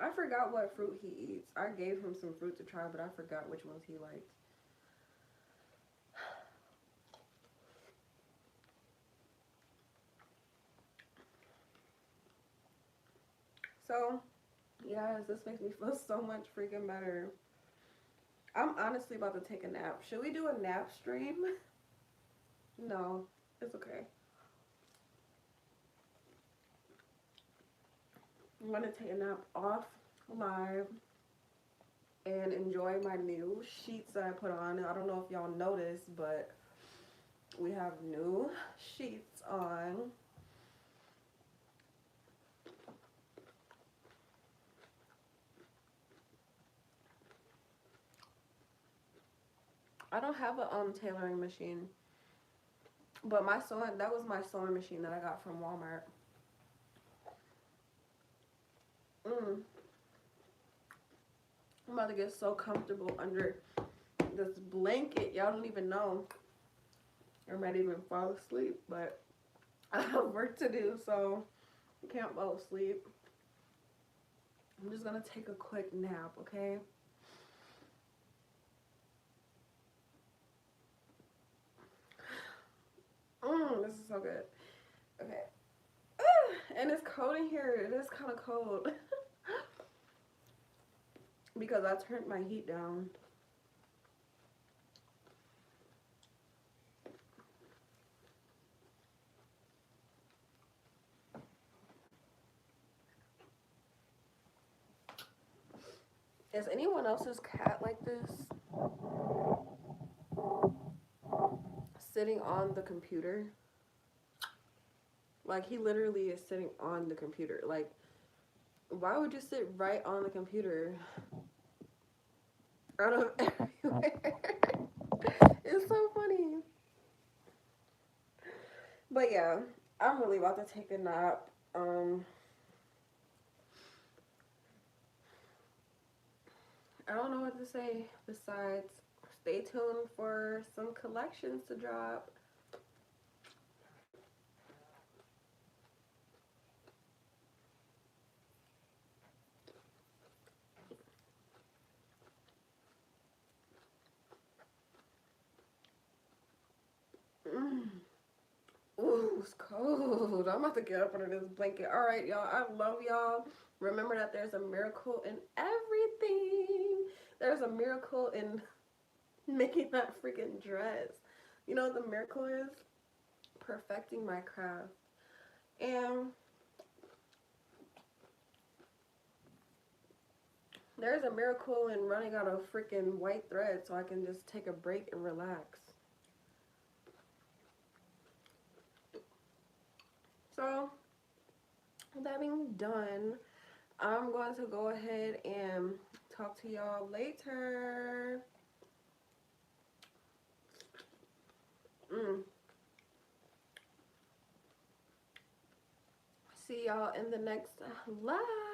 I forgot what fruit he eats. I gave him some fruit to try, but I forgot which ones he liked. So, yes, this makes me feel so much freaking better. I'm honestly about to take a nap. Should we do a nap stream? No, it's okay. I'm gonna take a nap off live and enjoy my new sheets that I put on. I don't know if y'all noticed, but we have new sheets on. I don't have a tailoring machine, but that was my sewing machine that I got from Walmart. I'm about to get so comfortable under this blanket. Y'all don't even know. I might even fall asleep, but I have work to do, so I can't fall asleep. I'm just gonna take a quick nap, okay? This is so good. Okay. And it's cold in here. It is kind of cold. Because I turned my heat down. Is anyone else's cat like this? sitting on the computer. Like, he literally is sitting on the computer. Like, why would you sit right on the computer? Out of everywhere. It's so funny. But yeah, I'm really about to take a nap. I don't know what to say besides stay tuned for some collections to drop. Mm. Ooh, it's cold. I'm about to get up under this blanket. All right, y'all. I love y'all. Remember that there's a miracle in everything. There's a miracle in making that freaking dress. You know what the miracle is? Perfecting my craft. And there's a miracle in running out of freaking white thread so I can just take a break and relax. So, with that being done, I'm going to go ahead and talk to y'all later. Mm. See y'all in the next live.